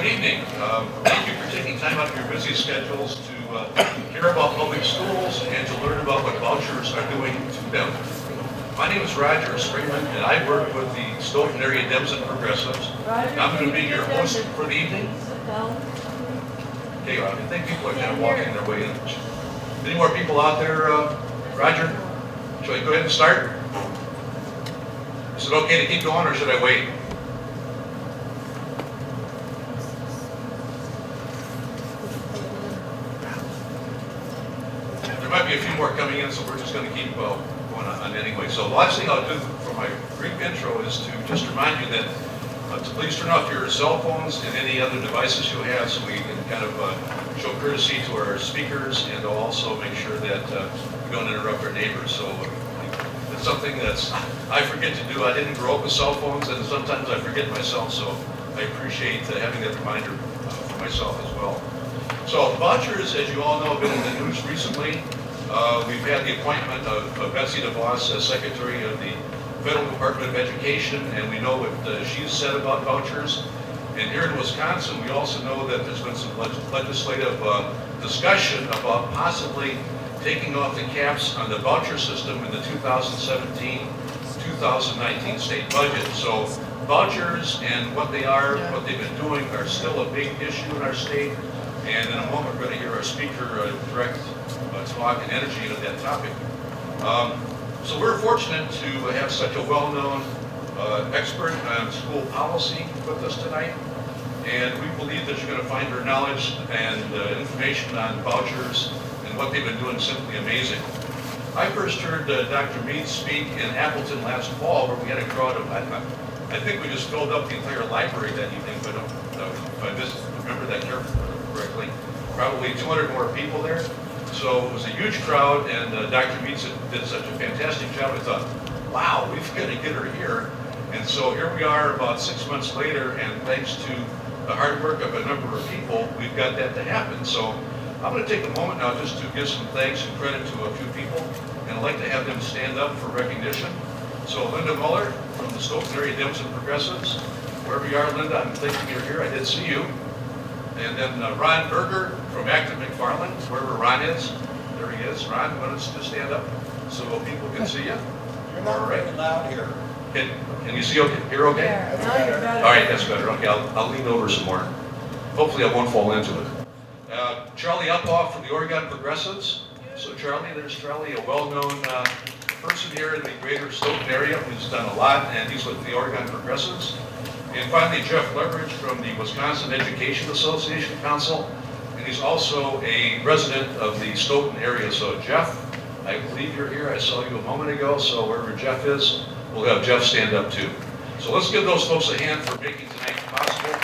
Good evening. Thank you for taking time out of your busy schedules to hear about public schools and to learn about what vouchers are doing to them. My name is Roger Springman, and I work with the Stoughton Area Dems and Progressives. I'm going to be your host for the evening. Okay, I think people are kind of walking their way in. Any more people out there, Roger? Shall I go ahead and start? Is it okay to keep going, or should I wait? There might be a few more coming in, so we're just going to keep going on anyway. So the last thing I'll do for my brief intro is to just remind you that to please turn off your cell phones and any other devices you have so we can kind of show courtesy to our speakers, and to also make sure that we don't interrupt our neighbors. So it's something that's I forget to do. I didn't grow up with cell phones, and sometimes I forget myself, so I appreciate having that reminder for myself as well. So vouchers, as you all know, have been in the news recently. We've had the appointment of Betsy DeVos as Secretary of the Federal Department of Education, and we know what she's said about vouchers. And here in Wisconsin, we also know that there's been some legislative discussion about possibly taking off the caps on the voucher system in the 2017-2019 state budget. So vouchers and what they are, what they've been doing, are still a big issue in our state. And in a moment, we're going to hear our speaker direct talk and energy into that topic. So we're fortunate to have such a well-known expert on school policy with us tonight. And we believe that you're going to find her knowledge and information on vouchers and what they've been doing simply amazing. I first heard Dr. Mead speak in Appleton last fall, where we had a crowd of, I think we just filled up the entire library that evening, but if I remember that correctly, probably 200 more people there. So it was a huge crowd, and Dr. Mead did such a fantastic job. I thought, wow, we've got to get her here. And so here we are about 6 months later, and thanks to the hard work of a number of people, we've got that to happen. So I'm going to take a moment now just to give some thanks and credit to a few people, and I'd like to have them stand up for recognition. So Linda Muller from the Stoughton Area Dems and Progressives. Wherever you are, Linda, I'm thinking you're here. I did see you. And then Ron Berger from Acton McFarland, wherever Ron is. There he is. Ron, why don't you just stand up so people can see you? You're not very loud here. Can you see okay? You're okay? Yeah, that's better. All right, that's better. Okay, I'll lean over some more. Hopefully I won't fall into it. Charlie Uphoff from the Oregon Progressives. So Charlie, there's Charlie, a well-known person here in the greater Stoughton area who's done a lot, and he's with the Oregon Progressives. And finally, Jeff Leverage from the Wisconsin Education Association Council, and he's also a resident of the Stoughton area. So Jeff, I believe you're here. I saw you a moment ago, so wherever Jeff is, we'll have Jeff stand up too. So let's give those folks a hand for making tonight possible.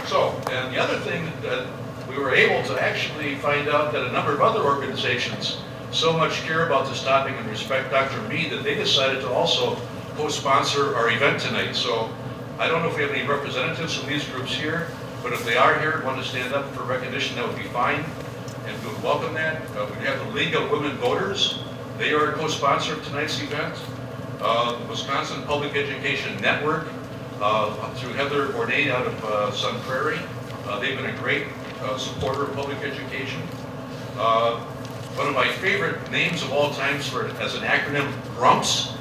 So, and the other thing that we were able to actually find out that a number of other organizations so much care about this topic and respect Dr. Mead that they decided to also co-sponsor our event tonight. So I don't know if we have any representatives from these groups here, but if they are here, want to stand up for recognition, that would be fine, and we would welcome that. We have the League of Women Voters. They are a co-sponsor of tonight's event. The Wisconsin Public Education Network, through Heather Bournet out of Sun Prairie. They've been a great supporter of public education. One of my favorite names of all times as an acronym, GRUMPS.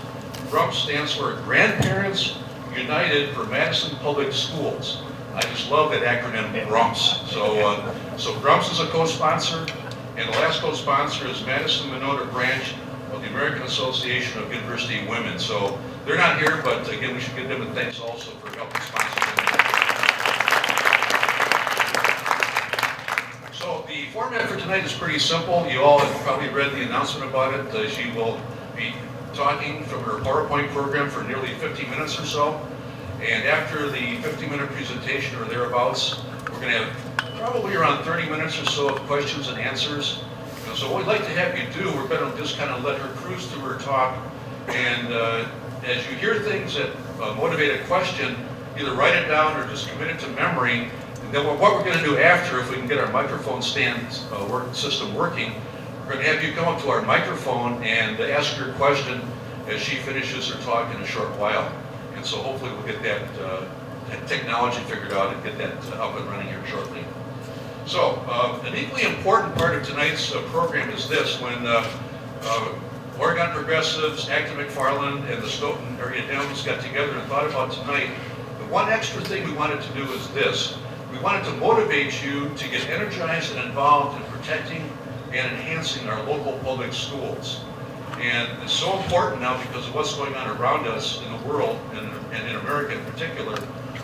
GRUMPS stands for Grandparents United for Madison Public Schools. I just love that acronym, GRUMPS. So GRUMPS is a co-sponsor, and the last co-sponsor is Madison Monona Branch of the American Association of University Women. So they're not here, but again, we should give them a thanks also for helping sponsor them. So the format for tonight is pretty simple. You all have probably read the announcement about it. She will be talking from her PowerPoint program for nearly 50 minutes or so. And after the 50-minute presentation or thereabouts, we're going to have probably around 30 minutes or so of questions and answers. So what we'd like to have you do, we're going to just kind of let her cruise through her talk. And as you hear things that motivate a question, either write it down or just commit it to memory. And then what we're going to do after, if we can get our microphone stand system working, we're going to have you come up to our microphone and ask your question as she finishes her talk in a short while. And so hopefully we'll get that technology figured out and get that up and running here shortly. So an equally important part of tonight's program is this. When Oregon Progressives, Acton McFarland, and the Stoughton area Dems got together and thought about tonight, the one extra thing we wanted to do is this. We wanted to motivate you to get energized and involved in protecting and enhancing our local public schools. And it's so important now because of what's going on around us in the world, and in America in particular.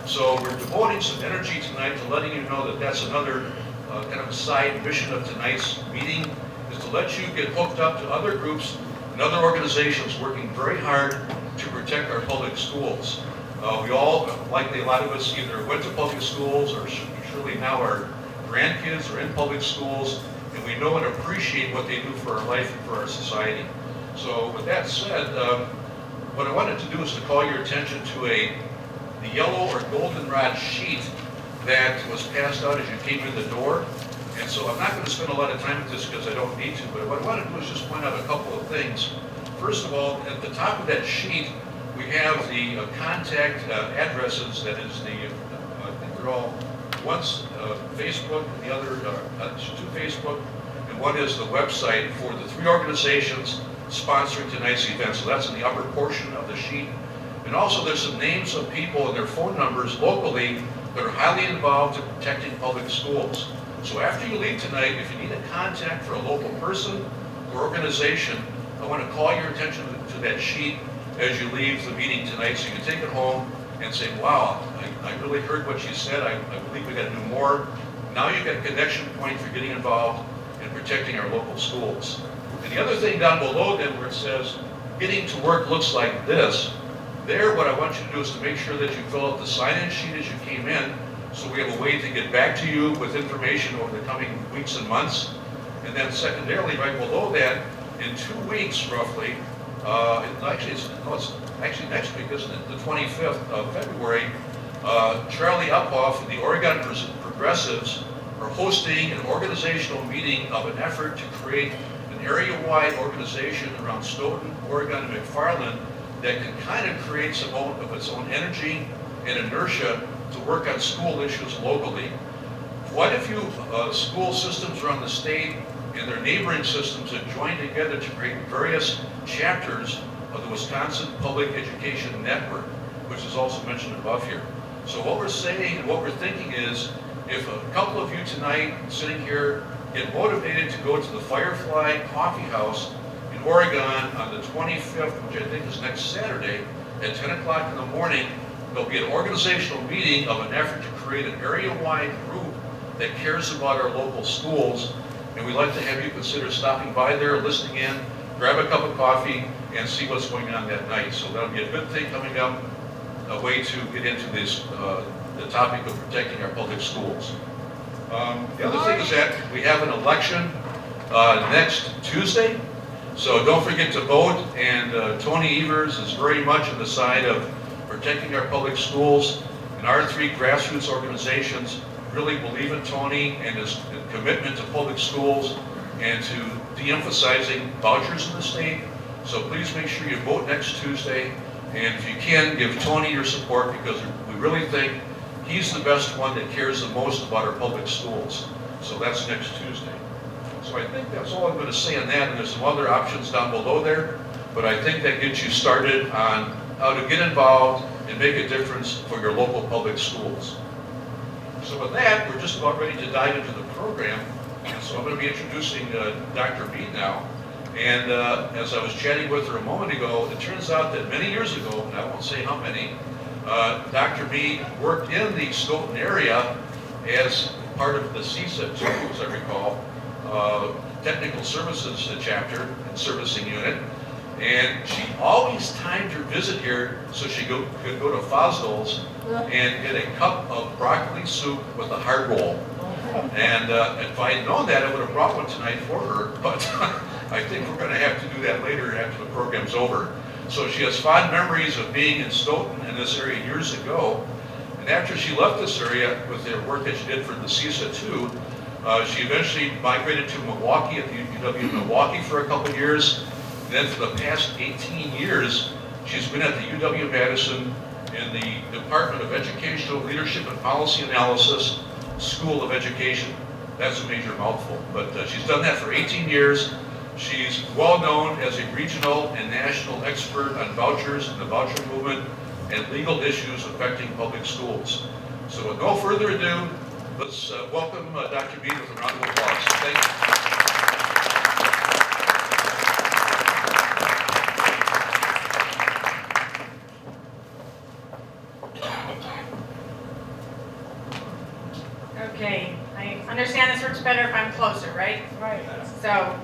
So we're devoting some energy tonight to letting you know that that's another kind of a side mission of tonight's meeting, is to let you get hooked up to other groups and other organizations working very hard to protect our public schools. We all, likely a lot of us, either went to public schools or surely now our grandkids are in public schools, and we know and appreciate what they do for our life and for our society. So with that said, what I wanted to do is to call your attention to the yellow or goldenrod sheet that was passed out as you came in the door. And so I'm not going to spend a lot of time with this because I don't need to, but what I want to do is just point out a couple of things. First of all, at the top of that sheet, we have the contact addresses. That is the, I think they're all, one's Facebook, and the other, two Facebook, and one is the website for the three organizations sponsoring tonight's event. So that's in the upper portion of the sheet. And also there's some names of people and their phone numbers locally that are highly involved in protecting public schools. So after you leave tonight, if you need a contact for a local person or organization, I want to call your attention to that sheet as you leave the meeting tonight, so you can take it home and say, wow, I really heard what you said. I believe we got to do more. Now you've got a connection point for getting involved in protecting our local schools. And the other thing down below then, where it says getting to work looks like this, there what I want you to do is to make sure that you fill out the sign-in sheet as you came in, so we have a way to get back to you with information over the coming weeks and months. And then secondarily, right below that, in 2 weeks roughly, it's actually next week, isn't it? The 25th of February, Charlie Uphoff and the Oregon Progressives are hosting an organizational meeting of an effort to create an area-wide organization around Stoughton, Oregon, and McFarland that can kind of create some of its own energy and inertia to work on school issues locally. Quite a few school systems around the state and their neighboring systems have joined together to create various chapters of the Wisconsin Public Education Network, which is also mentioned above here. So what we're saying and what we're thinking is, if a couple of you tonight sitting here get motivated to go to the Firefly Coffee House in Oregon on the 25th, which I think is next Saturday, at 10 o'clock in the morning, there'll be an organizational meeting of an effort to create an area-wide group that cares about our local schools. And we'd like to have you consider stopping by there, listening in, grab a cup of coffee, and see what's going on that night. So that'll be a good thing coming up, a way to get into this, the topic of protecting our public schools. The other thing is that we have an election next Tuesday. So don't forget to vote, and Tony Evers is very much on the side of protecting our public schools, and our three grassroots organizations really believe in Tony and his commitment to public schools and to de-emphasizing vouchers in the state. So please make sure you vote next Tuesday, and if you can, give Tony your support, because we really think he's the best one that cares the most about our public schools. So that's next Tuesday. So I think that's all I'm going to say on that, and there's some other options down below there, but I think that gets you started on how to get involved and make a difference for your local public schools. So with that, we're just about ready to dive into the program. And so I'm going to be introducing Dr. Mead now. And as I was chatting with her a moment ago, it turns out that many years ago, and I won't say how many, Dr. Mead worked in the Stoughton area as part of the CSA 2, as I recall, Technical Services Chapter and Servicing Unit. And she always timed her visit here so she could go to Fosdol's and get a cup of broccoli soup with a hard roll. And if I had known that, I would have brought one tonight for her, but I think we're going to have to do that later after the program's over. So she has fond memories of being in Stoughton in this area years ago. And after she left this area with the work that she did for the CSA 2, she eventually migrated to Milwaukee at the UW Milwaukee for a couple of years. And then for the past 18 years, she's been at the UW-Madison in the Department of Educational Leadership and Policy Analysis, School of Education. That's a major mouthful, but she's done that for 18 years. She's well known as a regional and national expert on vouchers and the voucher movement and legal issues affecting public schools. So with no further ado, let's welcome Dr. Mead with a round of applause. Thank you. Okay, I understand this works better if I'm closer, right? Right. So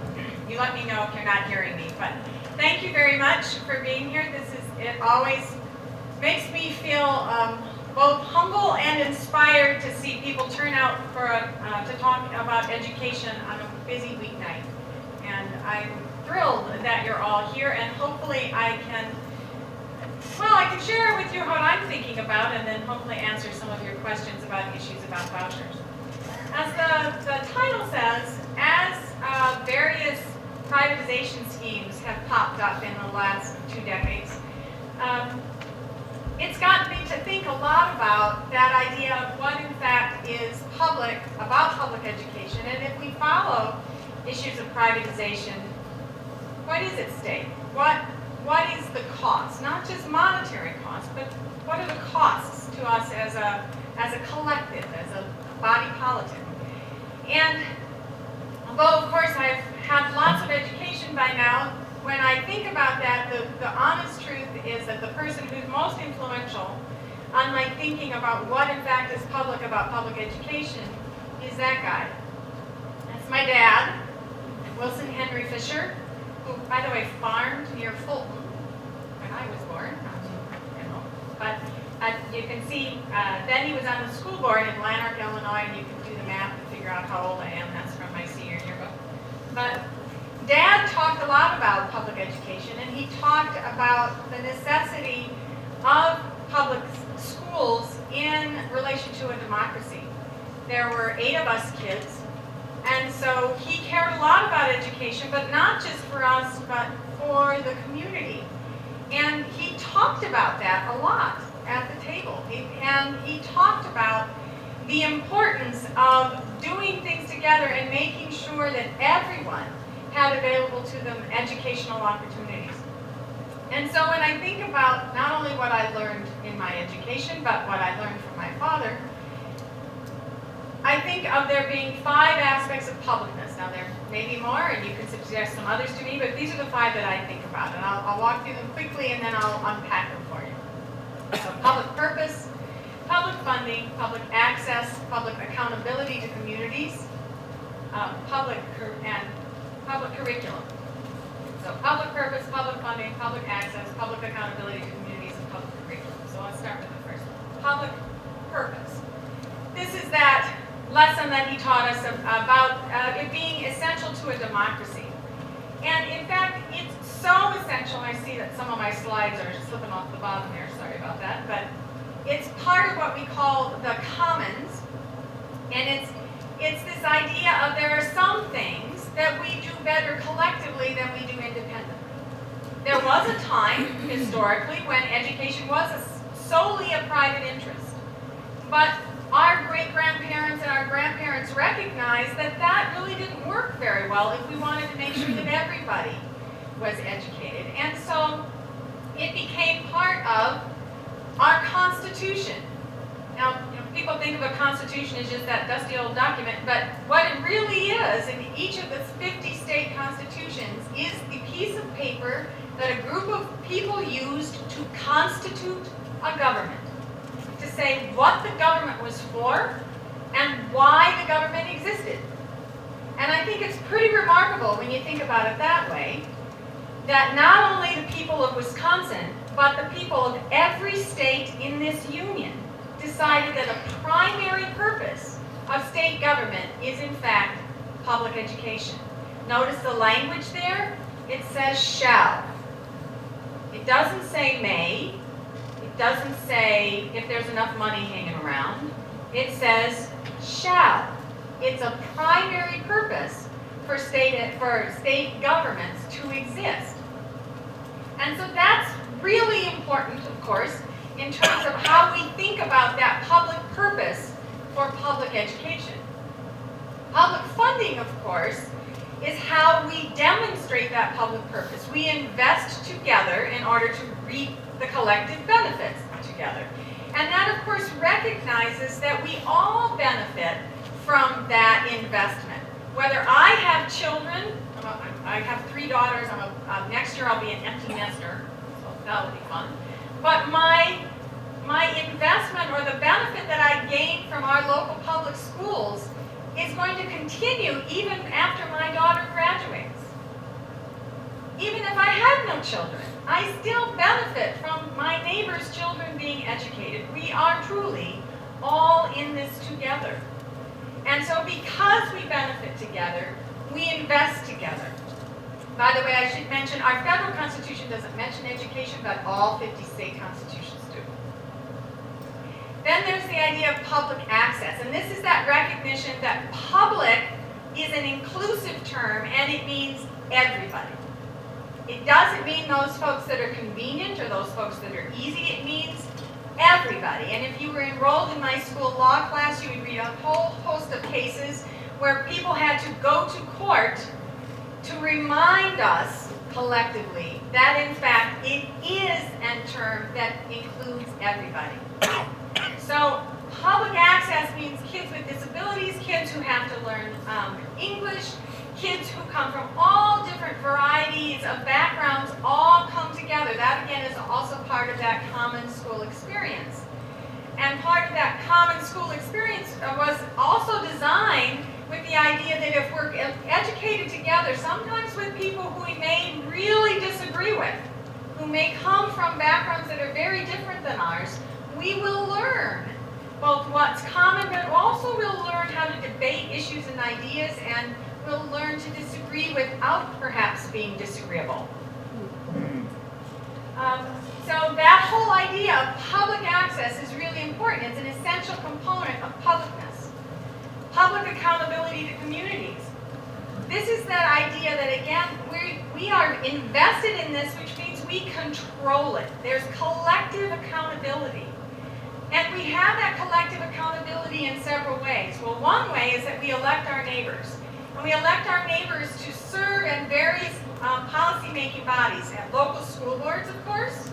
you let me know if you're not hearing me. But thank you very much for being here. It always makes me feel both humble and inspired to see people turn out to talk about education on a busy weeknight. And I'm thrilled that you're all here, and hopefully I can share with you what I'm thinking about, and then hopefully answer some of your questions about issues about vouchers. As the title says, as various privatization schemes have popped up in the last 2 decades, it's gotten me to think a lot about that idea of what in fact is public, about public education, and if we follow issues of privatization, what is at stake? What is the cost? Not just monetary costs, but what are the costs to us as a collective, as a body politic? And although of course I've had lots of education by now, when I think about that, the honest truth is that the person who's most influential on my thinking about what in fact is public about public education is that guy. That's my dad, Wilson Henry Fisher, who, by the way, farmed near Fulton when I was born, but you can see, then he was on the school board in Lanark, Illinois, and you can do the math and figure out how old I am. That's from my senior yearbook. But Dad talked a lot about public education, and he talked about the necessity of public schools in relation to a democracy. There were 8 of us kids, and so he cared a lot about education, but not just for us, but for the community. And he talked about that a lot at the table. And he talked about the importance of doing things together and making sure that everyone had available to them educational opportunities. And so when I think about not only what I learned in my education, but what I learned from my father, I think of there being 5 aspects of publicness. Now there may be more, and you can suggest some others to me, but these are the 5 that I think about. And I'll walk through them quickly, and then I'll unpack them for you. So public purpose, public funding, public access, public accountability to communities, public curriculum. So public purpose, public funding, public access, public accountability to communities, and public curriculum. So let's start with the first one. Public purpose. This is that lesson that he taught us about it being essential to a democracy. And in fact, it's so essential. I see that some of my slides are slipping off the bottom there. Sorry about that. But it's part of what we call the commons. And it's this idea of there are some things that we do better collectively than we do independently. There was a time, historically, when education was solely a private interest. But our great-grandparents and our grandparents recognized that that really didn't work very well if we wanted to make sure that everybody was educated. And so it became part of our Constitution. Now, people think of a Constitution as just that dusty old document, but what it really is in each of the 50 state constitutions is the piece of paper that a group of people used to constitute a government, to say what the government was for and why the government existed. And I think it's pretty remarkable when you think about it that way, that not only the people of Wisconsin, but the people of every state in this union decided that a primary purpose of state government is in fact public education. Notice the language there, it says shall. It doesn't say may. It doesn't say if there's enough money hanging around. It says shall. It's a primary purpose for state governments to exist. And so that's really important, of course, in terms of how we think about that public purpose for public education. Public funding, of course, is how we demonstrate that public purpose. We invest together in order to reap the collective benefits together. And that, of course, recognizes that we all benefit from that investment. Whether I have children, I have 3 daughters, next year I'll be an empty nester, so that'll be fun. But my investment or the benefit that I gain from our local public schools is going to continue even after my daughter graduates. Even if I had no children, I still benefit from my neighbors' children being educated. We are truly all in this together. And so because we benefit together, we invest together. By the way, I should mention, our federal constitution doesn't mention education, but all 50 state constitutions do. Then there's the idea of public access, and this is that recognition that public is an inclusive term, and it means everybody. It doesn't mean those folks that are convenient or those folks that are easy. It means everybody. And if you were enrolled in my school law class, you would read a whole host of cases where people had to go to court to remind us collectively that, in fact, it is a term that includes everybody. So public access means kids with disabilities, kids who have to learn English, kids who come from all different varieties of backgrounds all come together. That, again, is also part of that common school experience. And part of that common school experience was also designed with the idea that if we're educated together, sometimes with people who we may really disagree with, who may come from backgrounds that are very different than ours, we will learn both what's common, but also we'll learn how to debate issues and ideas, and we'll learn to disagree without perhaps being disagreeable. So that whole idea of public access is really important. It's an essential component of publicness. Public accountability to communities. This is that idea that, again, we are invested in this, which means we control it. There's collective accountability. And we have that collective accountability in several ways. Well, one way is that we elect our neighbors. And we elect our neighbors to serve in various policy-making bodies, at local school boards, of course,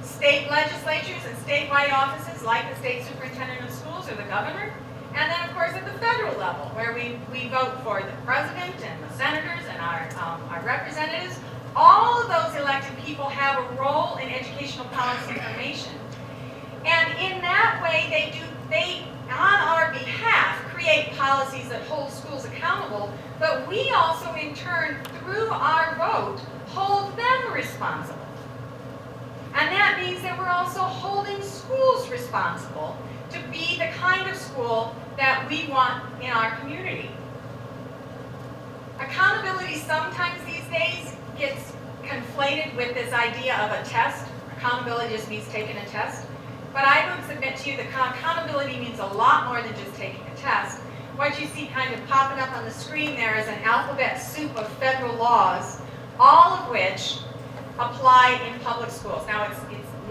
state legislatures and statewide offices like the state superintendent of schools or the governor, and then, of course, at the federal level, where we vote for the president and the senators and our representatives. All of those elected people have a role in educational policy formation. And in that way, they, on our behalf, create policies that hold schools accountable, but we also, in turn, through our vote, hold them responsible. And that means that we're also holding schools responsible to be the kind of school that we want in our community. Accountability sometimes these days gets conflated with this idea of a test. Accountability just means taking a test. But I would submit to you that accountability means a lot more than just taking a test. What you see kind of popping up on the screen there is an alphabet soup of federal laws, all of which apply in public schools. Now, it's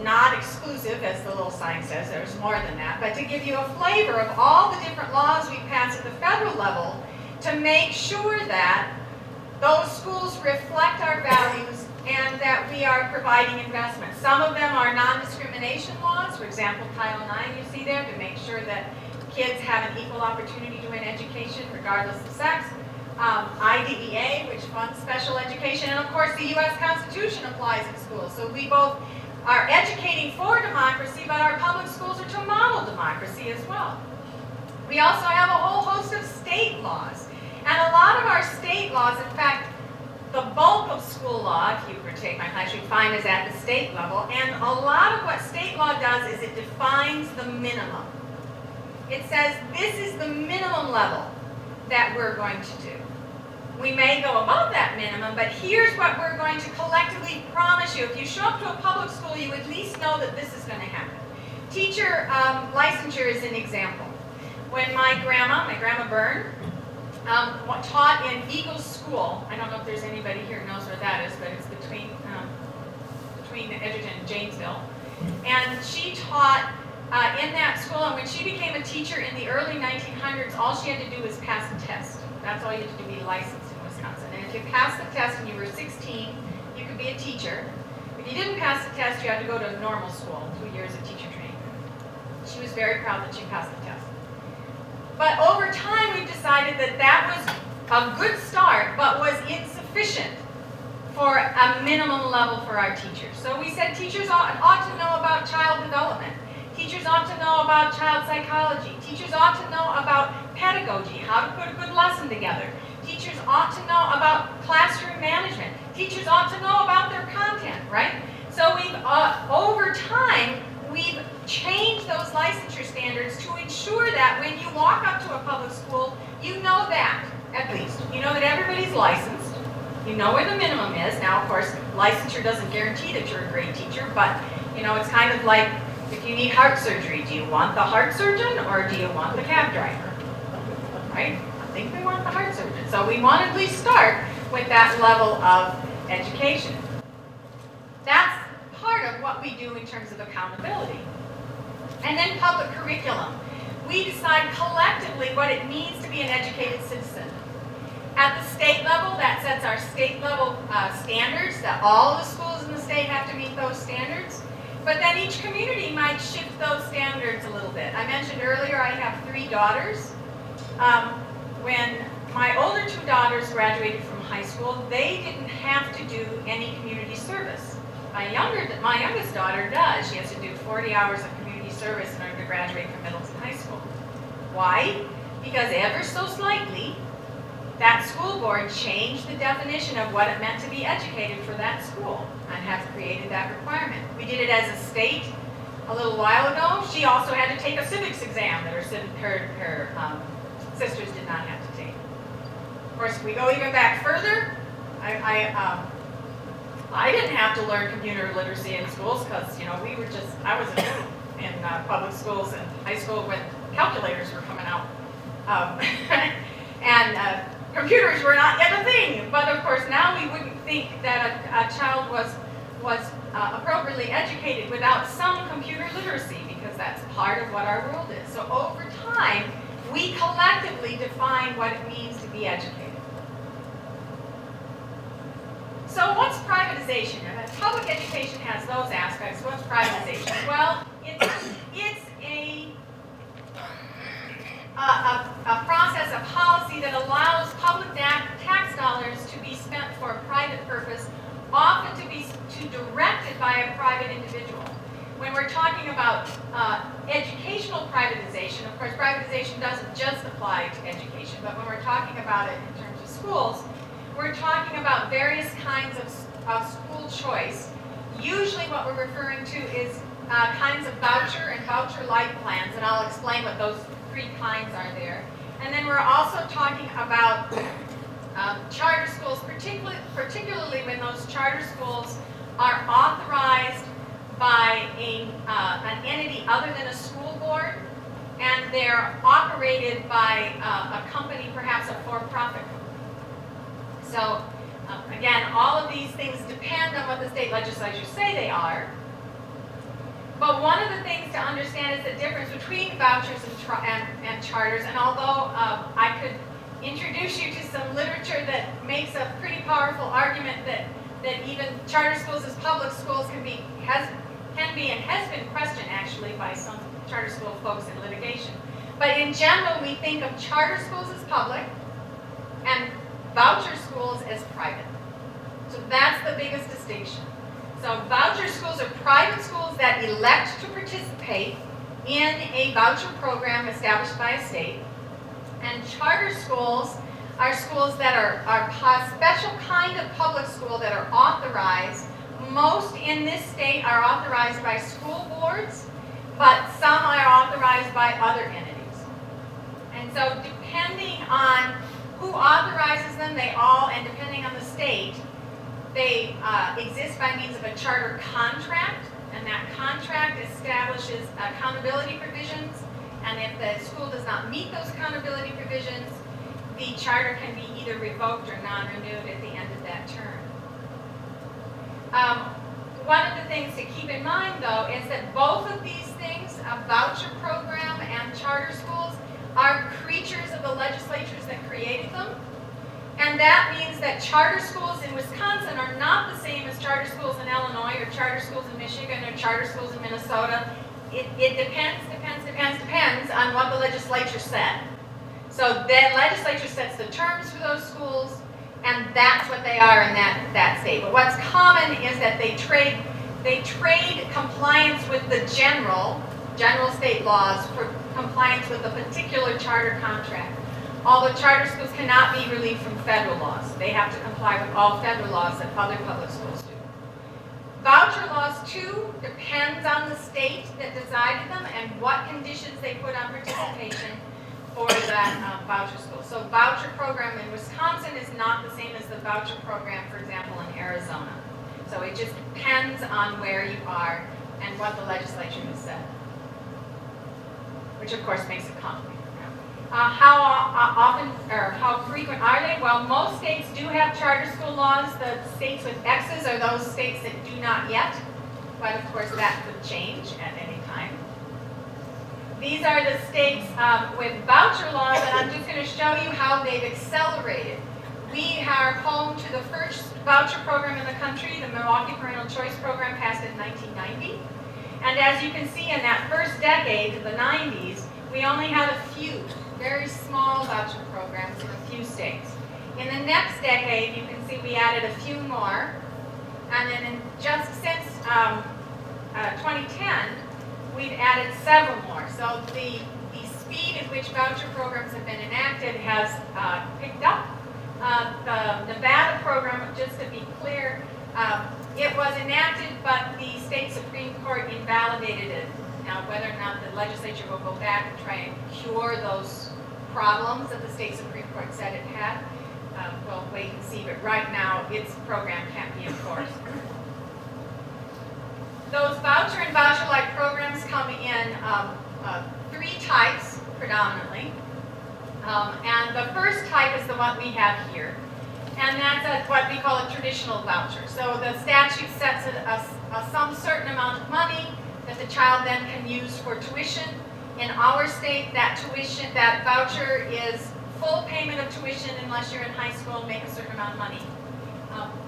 not exclusive, as the little sign says. There's more than that. But to give you a flavor of all the different laws we pass at the federal level to make sure that those schools reflect our values and that we are providing investment. Some of them are non-discrimination laws. For example, Title IX you see there, to make sure that kids have an equal opportunity to an education regardless of sex. IDEA, which funds special education. And of course, the U.S. Constitution applies in schools. So we both are educating for democracy, but our public schools are to model democracy as well. We also have a whole host of state laws. And a lot of our state laws, in fact, the bulk of school law, if you were to take my class, you'd find is at the state level. And a lot of what state law does is it defines the minimum. It says this is the minimum level that we're going to do. We may go above that minimum, but here's what we're going to collectively promise you. If you show up to a public school, you at least know that this is going to happen. Teacher licensure is an example. When my grandma Byrne, taught in Eagles School. I don't know if there's anybody here who knows where that is, but it's between Edgerton and Janesville. And she taught in that school, and when she became a teacher in the early 1900s, all she had to do was pass a test. That's all you had to do to be licensed in Wisconsin. And if you passed the test when you were 16, you could be a teacher. If you didn't pass the test, you had to go to normal school, 2 years of teacher training. She was very proud that she passed the test. But over time, we decided that that was a good start, but was insufficient for a minimum level for our teachers. So we said teachers ought to know about child development. Teachers ought to know about child psychology. Teachers ought to know about pedagogy, how to put a good lesson together. Teachers ought to know about classroom management. Teachers ought to know about their content, right? So we've, over time, we've changed those licensure standards to ensure that when you walk up to a public school, you know that, at least. You know that everybody's licensed. You know where the minimum is. Now, of course, licensure doesn't guarantee that you're a great teacher, but, you know, it's kind of like if you need heart surgery, do you want the heart surgeon or do you want the cab driver? Right? I think we want the heart surgeon. So we want to at least start with that level of education. That's part of what we do in terms of accountability. And then public curriculum. We decide collectively what it means to be an educated citizen. At the state level, that sets our state level standards, that all the schools in the state have to meet those standards. But then each community might shift those standards a little bit. I mentioned earlier I have 3 daughters. When my older 2 daughters graduated from high school, they didn't have to do any community service. My youngest daughter does. She has to do 40 hours of community service in order to graduate from Middleton High School. Why? Because ever so slightly, that school board changed the definition of what it meant to be educated for that school and have created that requirement. We did it as a state a little while ago. She also had to take a civics exam that her sisters did not have to take. Of course, if we go even back further, I didn't have to learn computer literacy in schools because, you know, I was in public schools and high school when calculators were coming out. Computers were not yet a thing, but of course now we wouldn't think that a child was appropriately educated without some computer literacy, because that's part of what our world is. So over time, we collectively define what it means to be educated. So what's privatization? If public education has those aspects, what's privatization? Well, it's a process, a policy that allows public tax dollars to be spent for a private purpose, often to be directed by a private individual. When we're talking about educational privatization, of course, privatization doesn't just apply to education, but when we're talking about it in terms of schools, we're talking about various kinds of school choice. Usually what we're referring to is kinds of voucher and voucher-like plans, and I'll explain what those 3 kinds are there. And then we're also talking about charter schools, particularly when those charter schools are authorized by an entity other than a school board, and they're operated by a company, perhaps a for-profit company. So again, all of these things depend on what the state legislatures say they are. But one of the things to understand is the difference between vouchers and charters. And although I could introduce you to some literature that makes a pretty powerful argument that even charter schools as public schools can be and has been questioned actually by some charter school folks in litigation. But in general, we think of charter schools as public and voucher schools as private. So that's the biggest distinction. So voucher schools are private schools that elect to participate in a voucher program established by a state. And charter schools are schools that are a special kind of public school that are authorized. Most in this state are authorized by school boards, but some are authorized by other entities. And so depending on who authorizes them, and depending on the state, they exist by means of a charter contract, and that contract establishes accountability provisions, and if the school does not meet those accountability provisions, the charter can be either revoked or non-renewed at the end of that term. one of the things to keep in mind, though, is that both of these things, a voucher program and charter schools, are creatures of the legislatures that created them. And that means that charter schools in Wisconsin are not the same as charter schools in Illinois or charter schools in Michigan or charter schools in Minnesota. It depends on what the legislature said. So the legislature sets the terms for those schools, and that's what they are in that state. But what's common is that they trade compliance with the general state laws for compliance with a particular charter contract. Although charter schools cannot be relieved from federal laws. They have to comply with all federal laws that other public schools do. Voucher laws, too, depends on the state that decided them and what conditions they put on participation for that voucher school. So voucher program in Wisconsin is not the same as the voucher program, for example, in Arizona. So it just depends on where you are and what the legislature has said, which of course makes it complicated. How often or how frequent are they? Well, most states do have charter school laws. The states with X's are those states that do not yet, but of course that could change at any time. These are the states with voucher laws, and I'm just going to show you how they've accelerated. We are home to the first voucher program in the country, the Milwaukee Parental Choice Program, passed in 1990. And as you can see in that first decade, the 90s, we only had a few very small voucher programs in a few states. In the next decade, you can see we added a few more. And then just since 2010, we've added several more. So the speed at which voucher programs have been enacted has picked up. The Nevada program, just to be clear, it was enacted, but the state Supreme Court invalidated it. Now, whether or not the legislature will go back and try and cure those problems that the state Supreme Court said it had, we'll wait and see. But right now, its program can't be enforced. Those voucher and voucher-like programs come in three types, predominantly. And the first type is the one we have here. And that's what we call a traditional voucher. So the statute sets some certain amount of money that the child then can use for tuition. In our state, that voucher is full payment of tuition unless you're in high school and make a certain amount of money.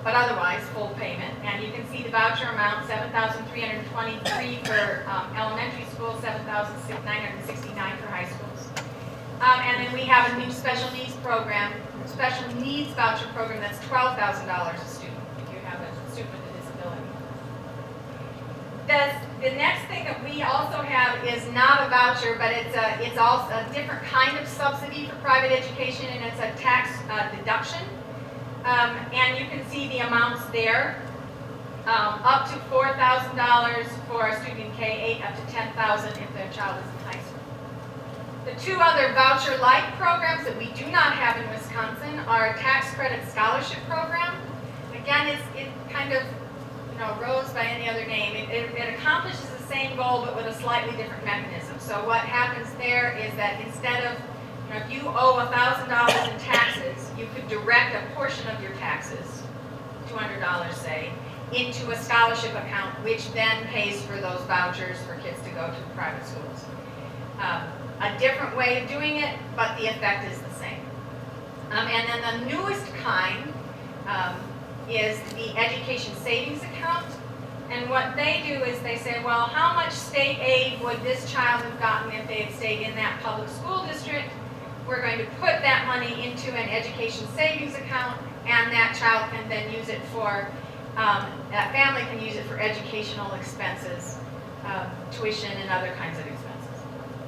But otherwise, full payment. And you can see the voucher amount, $7,323 for elementary school, $7,969 for high schools. And then we have a new special needs voucher program that's $12,000 a student if you have a student with a disability. The next thing that we also have is not a voucher, but it's also a different kind of subsidy for private education, and it's a tax deduction. And you can see the amounts there, up to $4,000 for a student in K-8, up to $10,000 if their child is in high school. The two other voucher-like programs that we do not have in Wisconsin are a tax credit scholarship program. Again, it kind of rose by any other name. It accomplishes the same goal but with a slightly different mechanism. So what happens there is that instead of, if you owe $1,000 in taxes, you could direct a portion of your taxes, $200 say, into a scholarship account, which then pays for those vouchers for kids to go to private schools. A different way of doing it, but the effect is the same. And then the newest kind is the education savings account. And what they do is they say, well, how much state aid would this child have gotten if they had stayed in that public school district? We're going to put that money into an education savings account, and that child can then use it for, that family can use it for educational expenses, tuition and other kinds of expenses.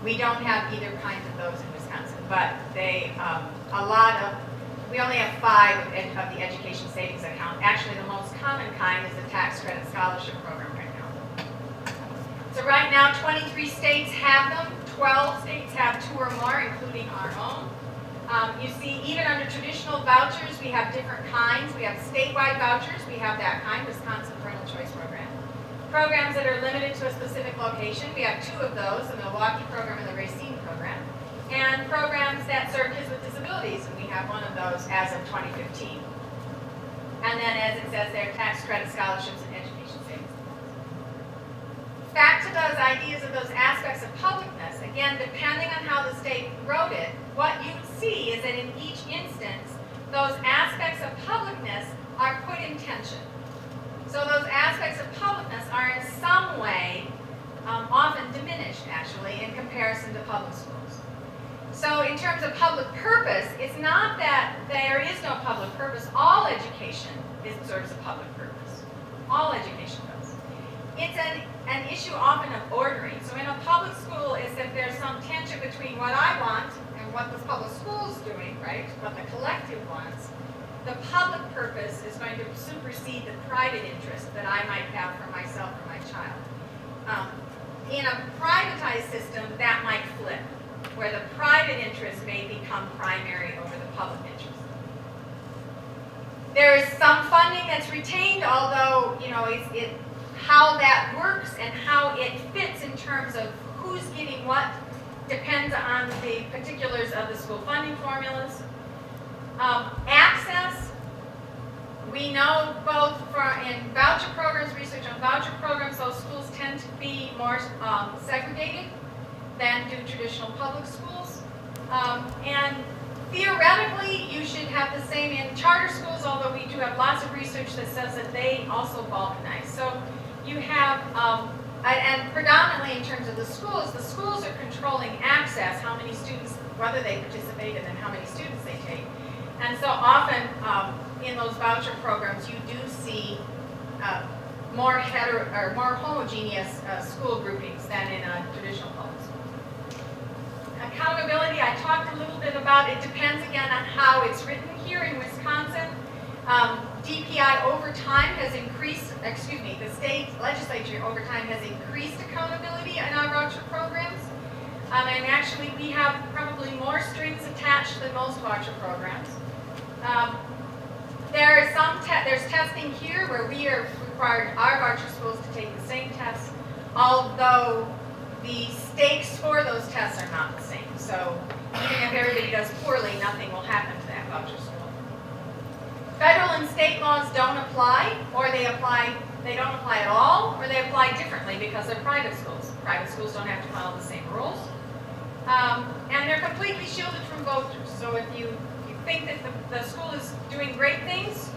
We don't have either kinds of those in Wisconsin, but we only have 5 of the education savings account. Actually, the most common kind is the tax credit scholarship program right now. So right now, 23 states have them. 12 states have 2 or more, including our own. You see, even under traditional vouchers, we have different kinds. We have statewide vouchers. We have that kind, Wisconsin Parental Choice Program. Programs that are limited to a specific location. We have 2 of those, the Milwaukee program and the Racine program. And programs that serve kids with disabilities, and we have one of those as of 2015. And then, as it says there, tax credit scholarships and education savings. back to those ideas of those aspects of publicness, again, depending on how the state wrote it, what you see is that in each instance, those aspects of publicness are put in tension. So those aspects of publicness are in some way often diminished, actually, in comparison to public schools. So in terms of public purpose, it's not that there is no public purpose. All education serves a public purpose. All education does. It's an issue often of ordering. So in a public school, is that there's some tension between what I want and what the public school is doing, right? What the collective wants. The public purpose is going to supersede the private interest that I might have for myself or my child. In a privatized system, that might flip, where the private interest may become primary over the public interest. There is some funding that's retained, although, you know, how that works and how it fits in terms of who's getting what depends on the particulars of the school funding formulas. Access, we know both in voucher programs, research on voucher programs, those schools tend to be more segregated than do traditional public schools. And theoretically, you should have the same in charter schools, although we do have lots of research that says that they also balkanize. So you have, and predominantly in terms of the schools are controlling access, how many students, whether they participate, and then how many students they take. And so often in those voucher programs, you do see more homogeneous school groupings than in a traditional public school. Accountability, I talked a little bit about. It depends again on how it's written here in Wisconsin. DPI over time has increased, the state legislature over time has increased accountability in our voucher programs. And actually we have probably more strings attached than most voucher programs. There's testing here where we are required our voucher schools to take the same tests, although the stakes for those tests are not the same. So even if everybody does poorly, nothing will happen to that voucher school. Federal and state laws don't apply, or they don't apply at all, or they apply differently because they're private schools. Private schools don't have to follow the same rules. And they're completely shielded from vouchers. So if you think that the school is doing great things,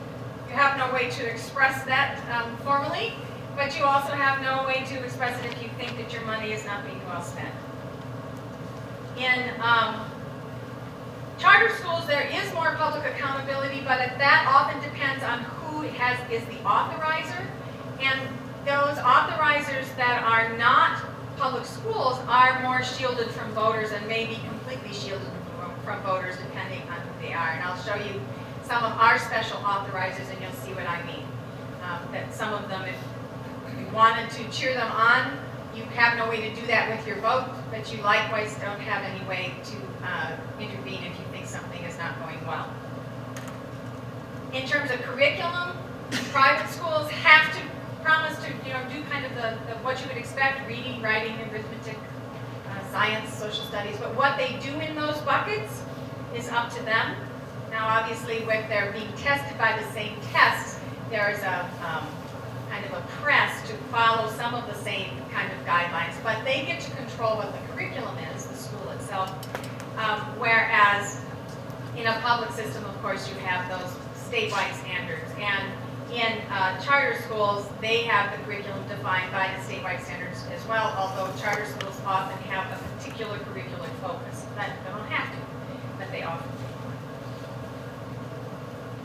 you have no way to express that formally, but you also have no way to express it if you think that your money is not being well spent. In charter schools, there is more public accountability, but that often depends on who is the authorizer. And those authorizers that are not public schools are more shielded from voters and may be completely shielded from voters depending on who they are. And I'll show you some of our special authorizers and you'll see what I mean. That some of them, if you wanted to cheer them on, you have no way to do that with your vote, but you likewise don't have any way to intervene if you think something is not going well. In terms of curriculum, private schools have to promise to do kind of the what you would expect, reading, writing, arithmetic, science, social studies, but what they do in those buckets is up to them. Now obviously if they're being tested by the same tests, there's a kind of a press to follow some of the same kind of guidelines, but they get to control what the curriculum is, the school itself, whereas in a public system, of course, you have those statewide standards. And in charter schools, they have the curriculum defined by the statewide standards as well, although charter schools often have a particular curricular focus. They don't have to, but they often do.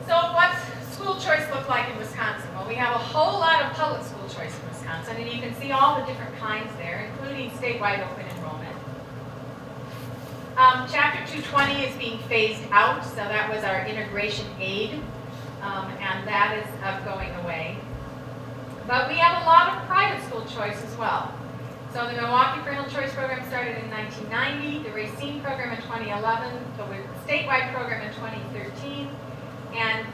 So what's school choice look like in Wisconsin? Well, we have a whole lot of public school choice in Wisconsin, and you can see all the different kinds there, including statewide open enrollment. Chapter 220 is being phased out, so that was our integration aid, and that is going away. But we have a lot of private school choice as well. So the Milwaukee Parental Choice Program started in 1990, the Racine Program in 2011, the statewide program in 2013, and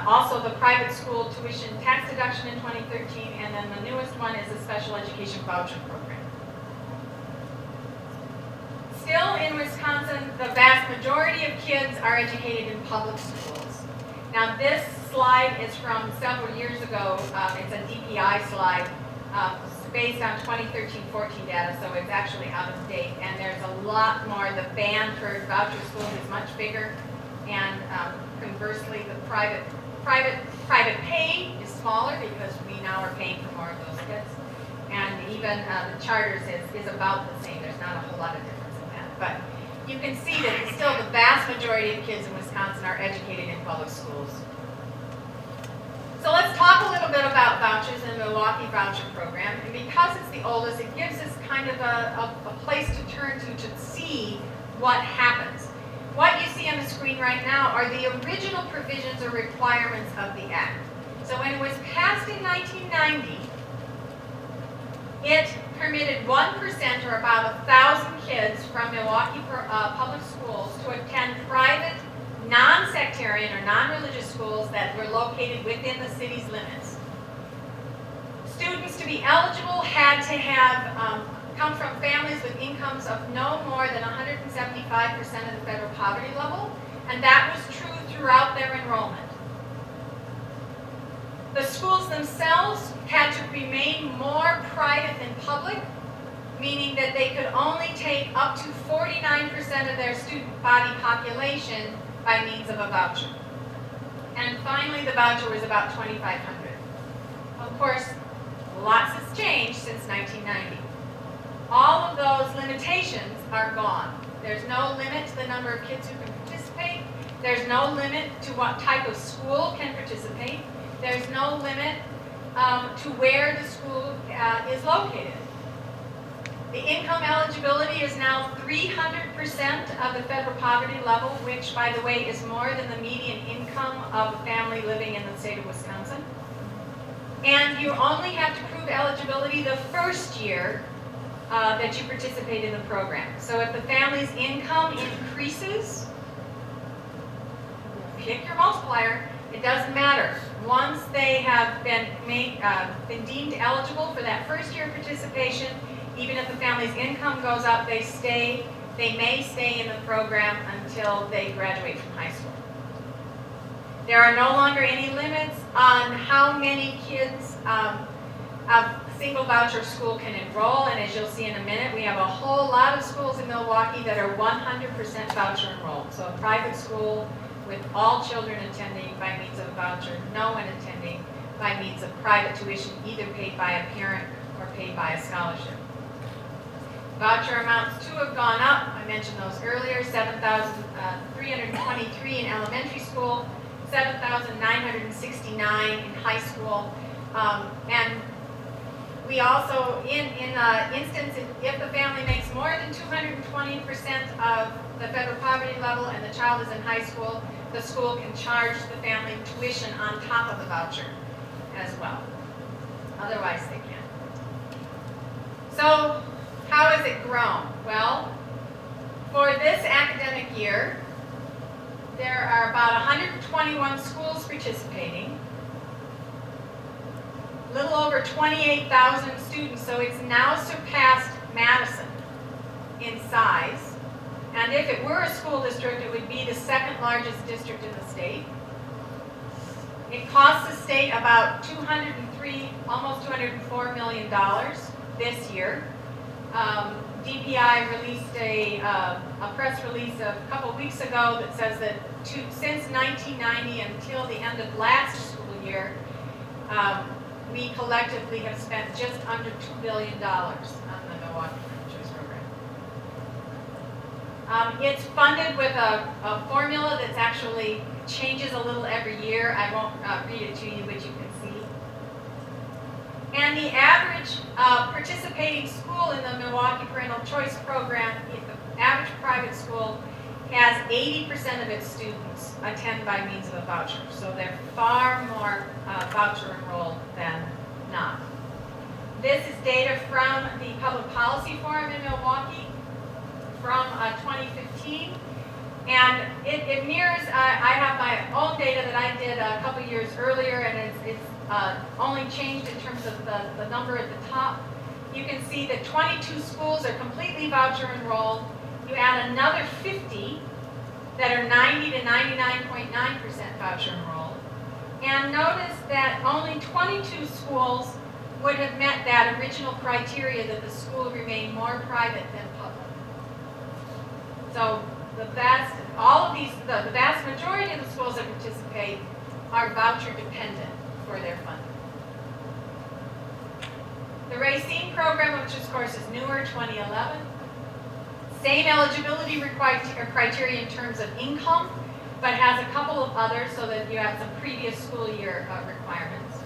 also the private school tuition tax deduction in 2013, and then the newest one is the special education voucher program. Still in Wisconsin, the vast majority of kids are educated in public schools. Now this slide is from several years ago. It's a DPI slide. based on 2013-14 data, so it's actually out of date, and there's a lot more. The band for voucher schools is much bigger, and conversely, the private pay is smaller because we now are paying for more of those kids, and even the charters is about the same. There's not a whole lot of difference in that, but you can see that still the vast majority of kids in Wisconsin are educated in public schools. So let's talk a little bit about vouchers and the Milwaukee Voucher Program. And because it's the oldest, it gives us kind of a place to turn to see what happens. What you see on the screen right now are the original provisions or requirements of the Act. So when it was passed in 1990, it permitted 1% or about 1,000 kids from Milwaukee public schools to attend private non-sectarian or non-religious schools that were located within the city's limits. Students to be eligible had to have come from families with incomes of no more than 175% of the federal poverty level, and that was true throughout their enrollment. The schools themselves had to remain more private than public, meaning that they could only take up to 49% of their student body population by means of a voucher. And finally, the voucher was about $2,500. Of course, lots has changed since 1990. All of those limitations are gone. There's no limit to the number of kids who can participate. There's no limit to what type of school can participate. There's no limit to where the school is located. The income eligibility is now 300% of the federal poverty level, which, by the way, is more than the median income of a family living in the state of Wisconsin. And you only have to prove eligibility the first year that you participate in the program. So if the family's income increases, pick your multiplier, it doesn't matter. Once they have been deemed eligible for that first year of participation, even if the family's income goes up, they may stay in the program until they graduate from high school. There are no longer any limits on how many kids a single voucher school can enroll, and as you'll see in a minute, we have a whole lot of schools in Milwaukee that are 100% voucher enrolled. So a private school with all children attending by means of a voucher, no one attending by means of private tuition, either paid by a parent or paid by a scholarship. Voucher amounts too have gone up. I mentioned those earlier, 7,323 in elementary school, 7,969 in high school. And we also, in instance, if the family makes more than 220% of the federal poverty level and the child is in high school, the school can charge the family tuition on top of the voucher as well. Otherwise, they can't. So, how has it grown? Well, for this academic year, there are about 121 schools participating, a little over 28,000 students, so it's now surpassed Madison in size. And if it were a school district, it would be the second largest district in the state. It costs the state about almost $204 million this year. DPI released a press release a couple weeks ago that says that since 1990 until the end of last school year, we collectively have spent just under $2 billion on the Milwaukee Choice Program. It's funded with a formula that's actually changes a little every year. I won't read it to you, but you can see. And the average participating school in the Milwaukee Parental Choice Program, the average private school, has 80% of its students attend by means of a voucher. So they're far more voucher enrolled than not. This is data from the Public Policy Forum in Milwaukee from 2015. And it mirrors, I have my own data that I did a couple years earlier, and it's only changed in terms of the number at the top. You can see that 22 schools are completely voucher enrolled. You add another 50 that are 90 to 99.9% voucher enrolled. And notice that only 22 schools would have met that original criteria that the school remain more private than public. So the vast majority of the schools that participate are voucher dependent for their funding. The Racine program, which of course is newer, 2011, same eligibility criteria in terms of income, but has a couple of others so that you have some previous school year requirements.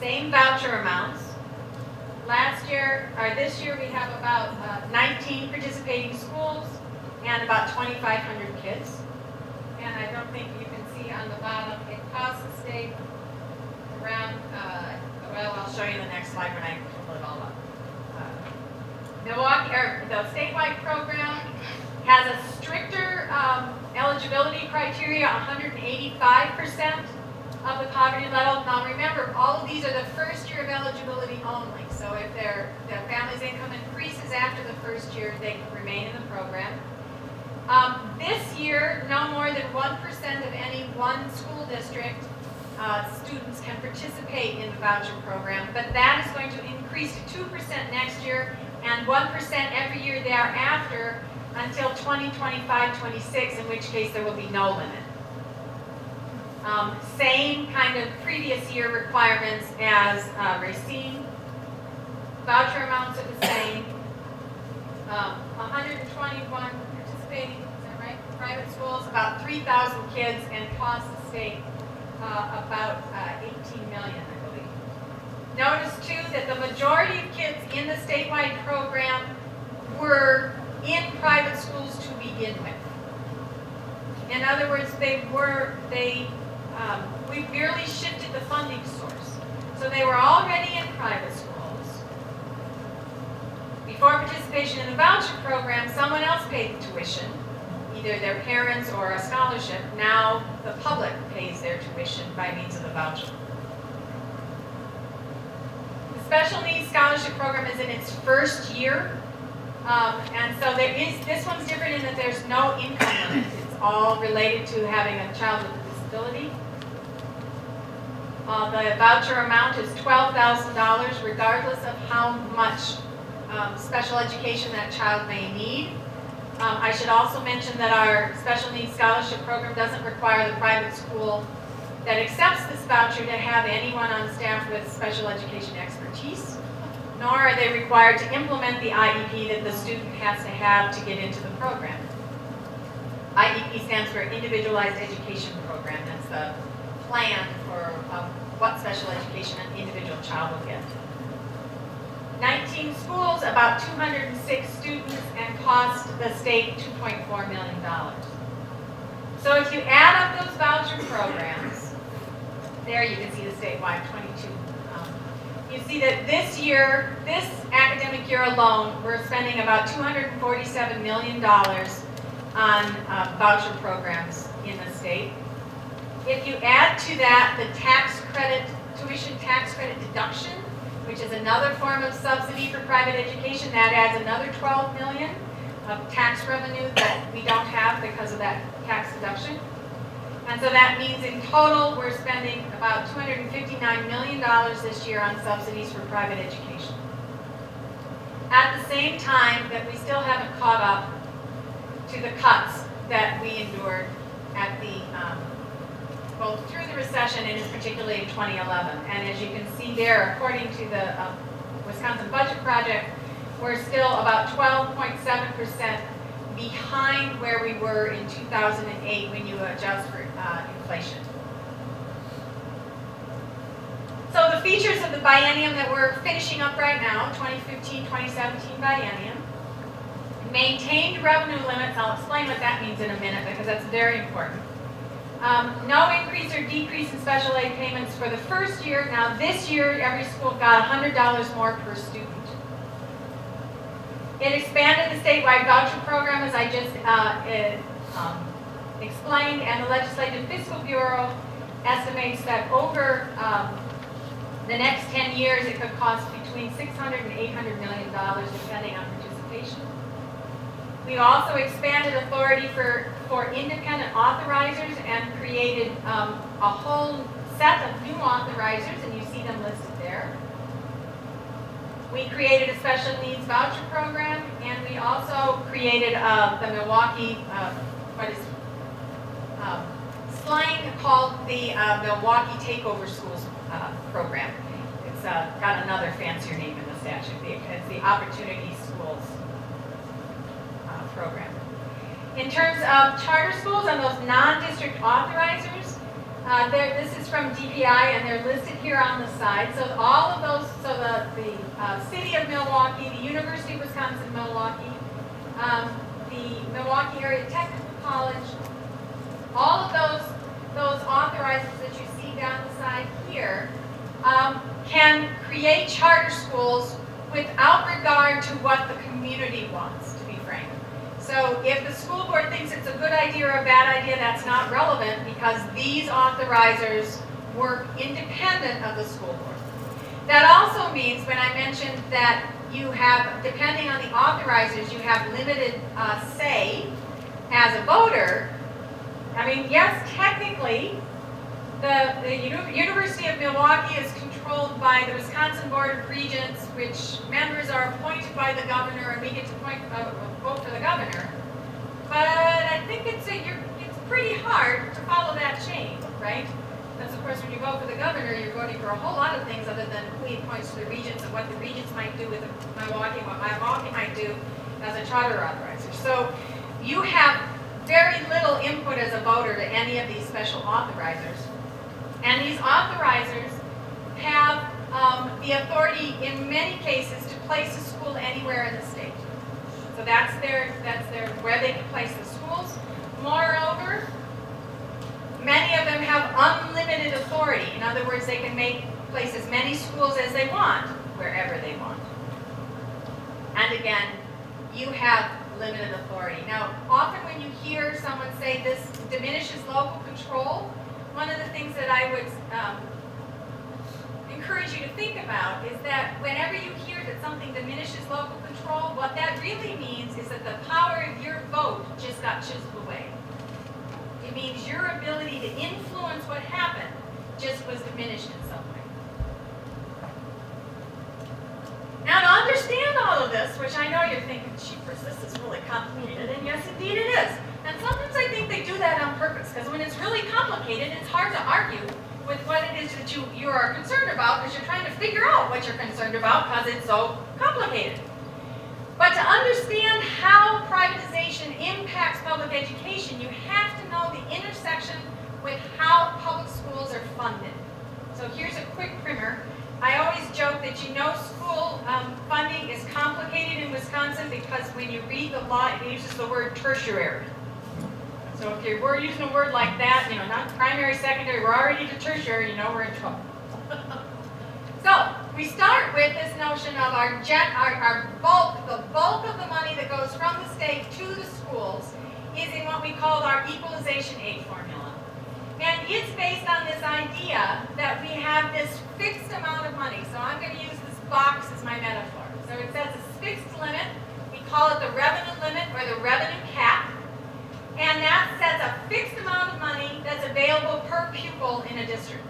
Same voucher amounts. This year we have about 19 participating schools and about 2,500 kids. And I don't think you can see on the bottom, it costs the state around, well, I'll show you in the next slide when I pull it all up. The statewide program has a stricter eligibility criteria, 185% of the poverty level. Now remember, all of these are the first year of eligibility only. So if their family's income increases after the first year, they can remain in the program. This year, no more than 1% of any one school district students can participate in the voucher program, but that is going to increase to 2% next year and 1% every year thereafter until 2025-26, in which case there will be no limit. Same kind of previous year requirements as Racine. Voucher amounts are the same. 121 participating, is that right? Private schools, about 3,000 kids, and cost the state about 18 million, I believe. Notice too that the majority of kids in the statewide program were in private schools to begin with. In other words, we merely shifted the funding source. So they were already in private schools. Before participation in the voucher program, someone else paid the tuition, either their parents or a scholarship. Now the public pays their tuition by means of the voucher. The special needs scholarship program is in its first year. And so this one's different in that there's no income limit. It's all related to having a child with a disability. The voucher amount is $12,000 regardless of how much special education that child may need. I should also mention that our special needs scholarship program doesn't require the private school that accepts this voucher to have anyone on staff with special education expertise, nor are they required to implement the IEP that the student has to have to get into the program. IEP stands for Individualized Education Program. That's the plan for what special education an individual child will get. 19 schools, about 206 students, and cost the state $2.4 million. So if you add up those voucher programs, there you can see the statewide 22. You see that this year, this academic year alone, we're spending about $247 million on voucher programs in the state. If you add to that the tax credit, tuition tax credit deduction, which is another form of subsidy for private education, that adds another $12 million of tax revenue that we don't have because of that tax deduction. And so that means in total we're spending about $259 million this year on subsidies for private education. At the same time that we still haven't caught up to the cuts that we endured at the both through the recession and particularly in 2011. And as you can see there, according to the Wisconsin Budget Project, we're still about 12.7% behind where we were in 2008 when you adjust for inflation. So the features of the biennium that we're finishing up right now, 2015-2017 biennium, maintained revenue limits. I'll explain what that means in a minute because that's very important. No increase or decrease in special aid payments for the first year. Now this year, every school got $100 more per student. It expanded the statewide voucher program, as I just explained, and the Legislative Fiscal Bureau estimates that over the next 10 years, it could cost between $600 and $800 million, depending on participation. We've also expanded authority for independent authorizers and created a whole set of new authorizers, and you see them listed there. We created a special needs voucher program, and we also created the Milwaukee, slang called the Milwaukee Takeover Schools program. It's got another fancier name in the statute. It's the Opportunity Schools program. In terms of charter schools and those non-district authorizers, this is from DPI, and they're listed here on the side. So all of those, so the City of Milwaukee, the University of Wisconsin-Milwaukee, the Milwaukee Area Technical College, all of those authorizers that you see down the side here can create charter schools without regard to what the community wants, to be frank. So if the school board thinks it's a good idea or a bad idea, that's not relevant because these authorizers work independent of the school board. That also means when I mentioned that you have, depending on the authorizers, you have limited say as a voter. I mean, yes, technically, the University of Milwaukee is controlled by the Wisconsin Board of Regents, which members are appointed by the governor, and we get to vote for the governor. But I think it's pretty hard to follow that chain, right? Because of course, when you vote for the governor, you're voting for a whole lot of things other than who he appoints to the regents and what the regents might do with Milwaukee, what Milwaukee might do as a charter authorizer. So you have very little input as a voter to any of these special authorizers. And these authorizers have the authority in many cases to place a school anywhere in the state. So that's where they can place the schools. Moreover, many of them have unlimited authority. In other words, they can place as many schools as they want, wherever they want. And again, you have limited authority. Now, often when you hear someone say this diminishes local control, one of the things that I would encourage you to think about is that whenever you hear that something diminishes local control, what that really means is that the power of your vote just got chiseled away. It means your ability to influence what happened just was diminished in some way. Now, to understand all of this, which I know you're thinking, jeepers, this is really complicated, and yes, indeed it is. And sometimes I think they do that on purpose, because when it's really complicated, it's hard to argue with what it is that you are concerned about, because you're trying to figure out what you're concerned about, because it's so complicated. But to understand how privatization impacts public education, you have to know the intersection with how public schools are funded. So here's a quick primer. I always joke that school funding is complicated in Wisconsin because when you read the law, it uses the word tertiary. So if we're using a word like that, not primary, secondary, we're already to tertiary, we're in trouble. So we start with this notion of the bulk of the money that goes from the state to the schools is in what we call our equalization aid formula. And it's based on this idea that we have this fixed amount of money. So I'm going to use this box as my metaphor. So it says a fixed limit. We call it the revenue limit or the revenue cap. And that sets a fixed amount of money that's available per pupil in a district.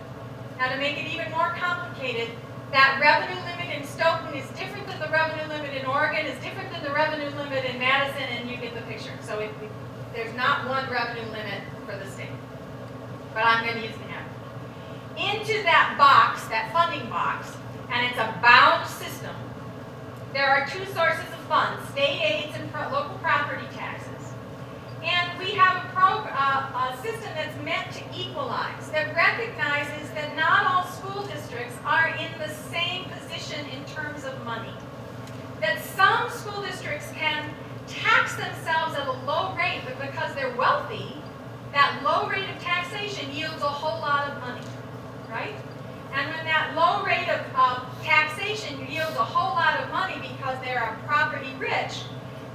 Now to make it even more complicated, that revenue limit in Stoughton is different than the revenue limit in Oregon, is different than the revenue limit in Madison, and you get the picture. So there's not one revenue limit for the state. But I'm going to use an average. Into that box, that funding box, and it's a bound system, there are two sources of funds, state aids and local property taxes. And we have a system that's meant to equalize, that recognizes that not all school districts are in the same position in terms of money. That some school districts can tax themselves at a low rate, but because they're wealthy, that low rate of taxation yields a whole lot of money, right? And when that low rate of taxation yields a whole lot of money because they are property rich,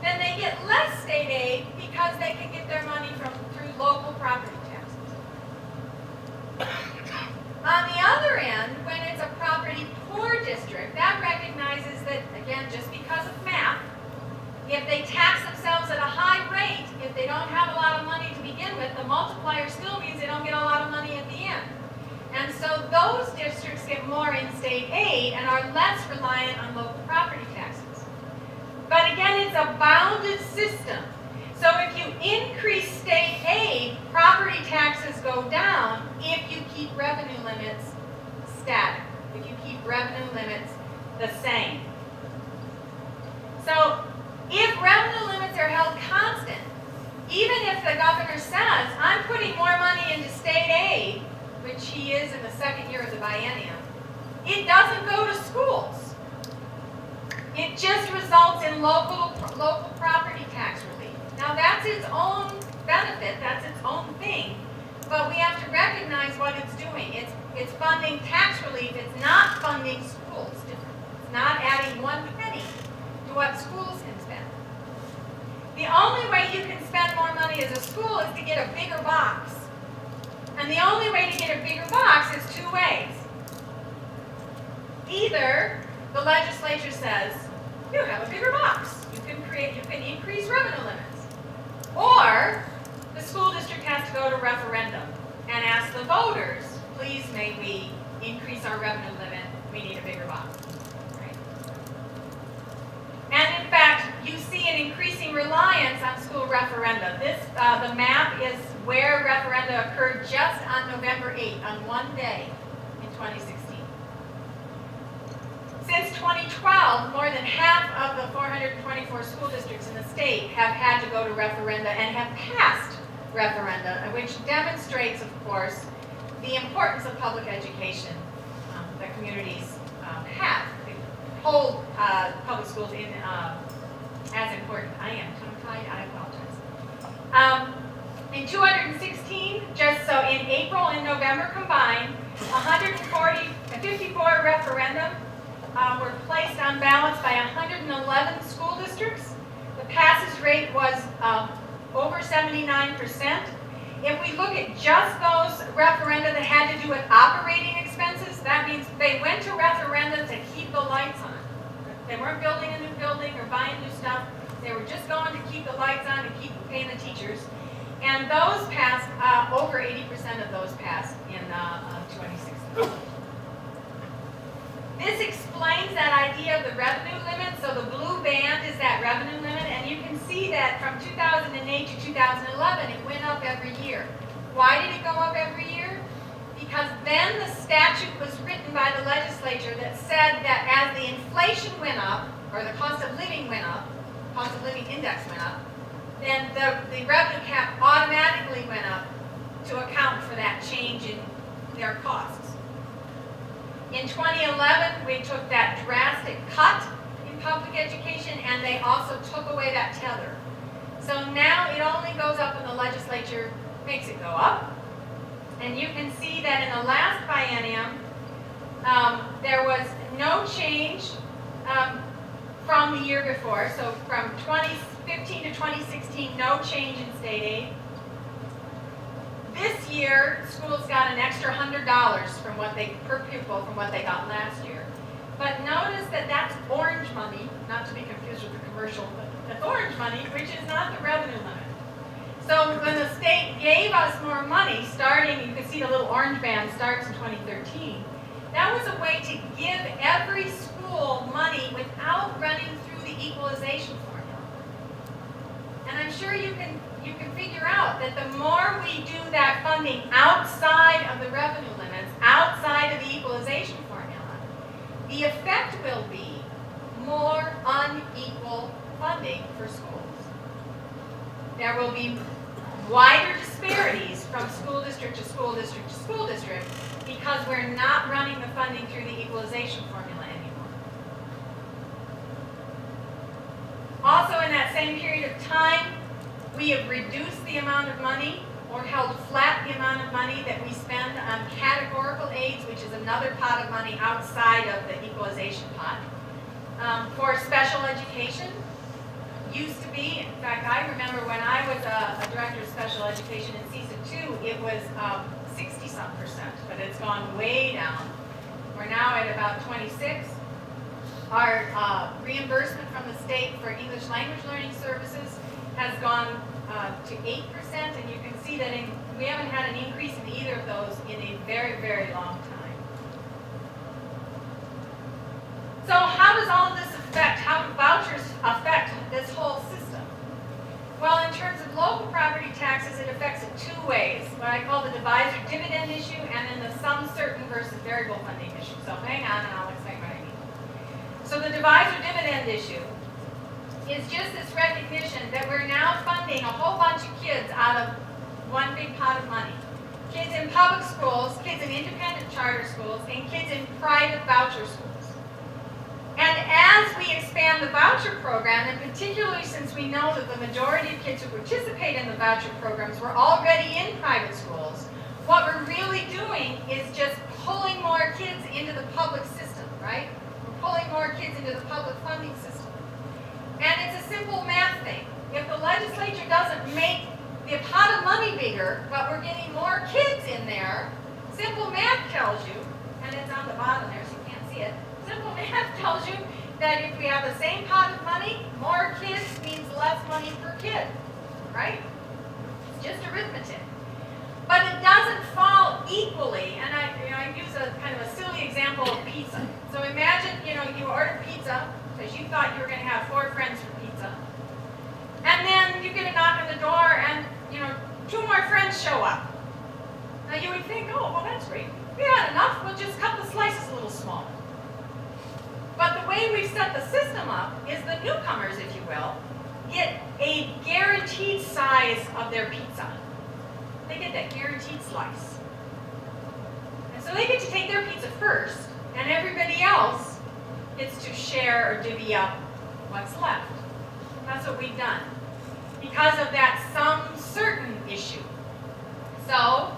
then they get less state aid because they can get their money through local property taxes. On the other end, when it's a property poor district, that recognizes that, again, just because of math, if they tax themselves at a high rate, if they don't have a lot of money to begin with, the multiplier still means they don't get a lot of money at the end. And so those districts get more in state aid and are less reliant on local property taxes. But again, it's a bounded system. So if you increase state aid, property taxes go down if you keep revenue limits static, if you keep revenue limits the same. So if revenue limits are held constant, even if the governor says, I'm putting more money into state aid, which he is in the second year of the biennium, it doesn't go to schools. It just results in local property tax relief. Now that's its own benefit, that's its own thing, but we have to recognize what it's doing. It's funding tax relief, it's not funding schools. It's not adding 1 penny to what schools can spend. The only way you can spend more money as a school is to get a bigger box. And the only way to get a bigger box is 2 ways. Either the legislature says, you have a bigger box. You can increase revenue limits. Or the school district has to go to referendum and ask the voters, please may we increase our revenue limit, we need a bigger box. Right? And in fact, you see an increasing reliance on school referenda. The map is where referenda occurred just on November 8th, on one day in 2016. Since 2012, more than half of the 424 school districts in the state have had to go to referenda and have passed referenda, which demonstrates, of course, the importance of public education that communities have. They hold public schools in as important. I am tongue-tied, I apologize. In 216, just so in April and November combined, 154 referendum were placed on ballots by 111 school districts. The passes rate was over 79%. If we look at just those referenda that had to do with operating expenses, that means they went to referenda to keep the lights on. They weren't building a new building or buying new stuff. They were just going to keep the lights on and keep paying the teachers. And those passed, over 80% of those passed in 2016. This explains that idea of the revenue limit. So the blue band is that revenue limit, and you can see that from 2008 to 2011, it went up every year. Why did it go up every year? Because then the statute was written by the legislature that said that as the inflation went up, or the cost of living went up, cost of living index went up, then the revenue cap automatically went up to account for that change in their costs. In 2011, we took that drastic cut in public education, and they also took away that tether. So now it only goes up when the legislature makes it go up. And you can see that in the last biennium, there was no change from the year before. So from 2015 to 2016, no change in state aid. This year, schools got an extra $100 from per pupil from what they got last year. But notice that that's orange money, not to be confused with the commercial, but that's orange money, which is not the revenue limit. So when the state gave us more money, starting, you can see the little orange band starts in 2013, that was a way to give every school money without running through the equalization formula. And I'm sure you can figure out that the more we do that funding outside of the revenue limits, outside of the equalization formula, the effect will be more unequal funding for schools. There will be wider disparities from school district to school district to school district because we're not running the funding through the equalization formula anymore. Also, in that same period of time, we have reduced the amount of money or held flat the amount of money that we spend on categorical aids, which is another pot of money outside of the equalization pot. For special education, used to be, in fact, I remember when I was a director of special education in season 2, it was 60-some%, but it's gone way down. We're now at about 26. Our reimbursement from the state for English language learning services has gone to 8%, and you can see that we haven't had an increase in either of those in a very, very long time. all of this affect, how do vouchers affect this whole system? Well, in terms of local property taxes, it affects it two ways. What I call the divisor dividend issue and then the sum certain versus variable funding issue. So hang on and I'll explain what I mean. So the divisor dividend issue is just this recognition that we're now funding a whole bunch of kids out of one big pot of money. Kids in public schools, kids in independent charter schools, and kids in private voucher schools. And as we expand the voucher program, and particularly since we know that the majority of kids who participate in the voucher programs were already in private schools, what we're really doing is just pulling more kids into the public system, right? We're pulling more kids into the public funding system. And it's a simple math thing. If the legislature doesn't make the pot of money bigger, but we're getting more kids in there, simple math tells you, and it's on the bottom there so you can't see it, simple math tells you that if we have the same pot of money, more kids means less money per kid, right? It's just arithmetic. But it doesn't fall equally, and I use a kind of a silly example of pizza. So imagine, you order pizza because you thought you were going to have 4 friends for pizza. And then you get a knock on the door and, 2 more friends show up. Now you would think, oh, well that's great. We had enough, we'll just cut the slices a little smaller. But the way we've set the system up is the newcomers, if you will, get a guaranteed size of their pizza. They get that guaranteed slice. And so they get to take their pizza first, and everybody else gets to share or divvy up what's left. That's what we've done. Because of that sum certain issue. So,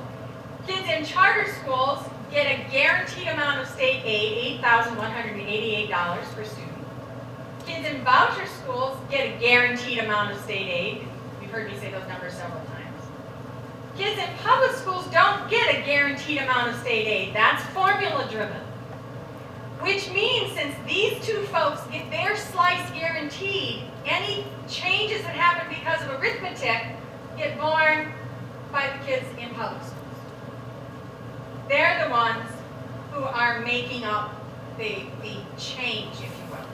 kids in charter schools get a guaranteed amount of state aid, $8,188 per student. Kids in voucher schools get a guaranteed amount of state aid. You've heard me say those numbers several times. Kids in public schools don't get a guaranteed amount of state aid. That's formula driven. Which means since these two folks get their slice guaranteed, any changes that happen because of arithmetic get borne by the kids in public schools. They're the ones who are making up the change, if you will.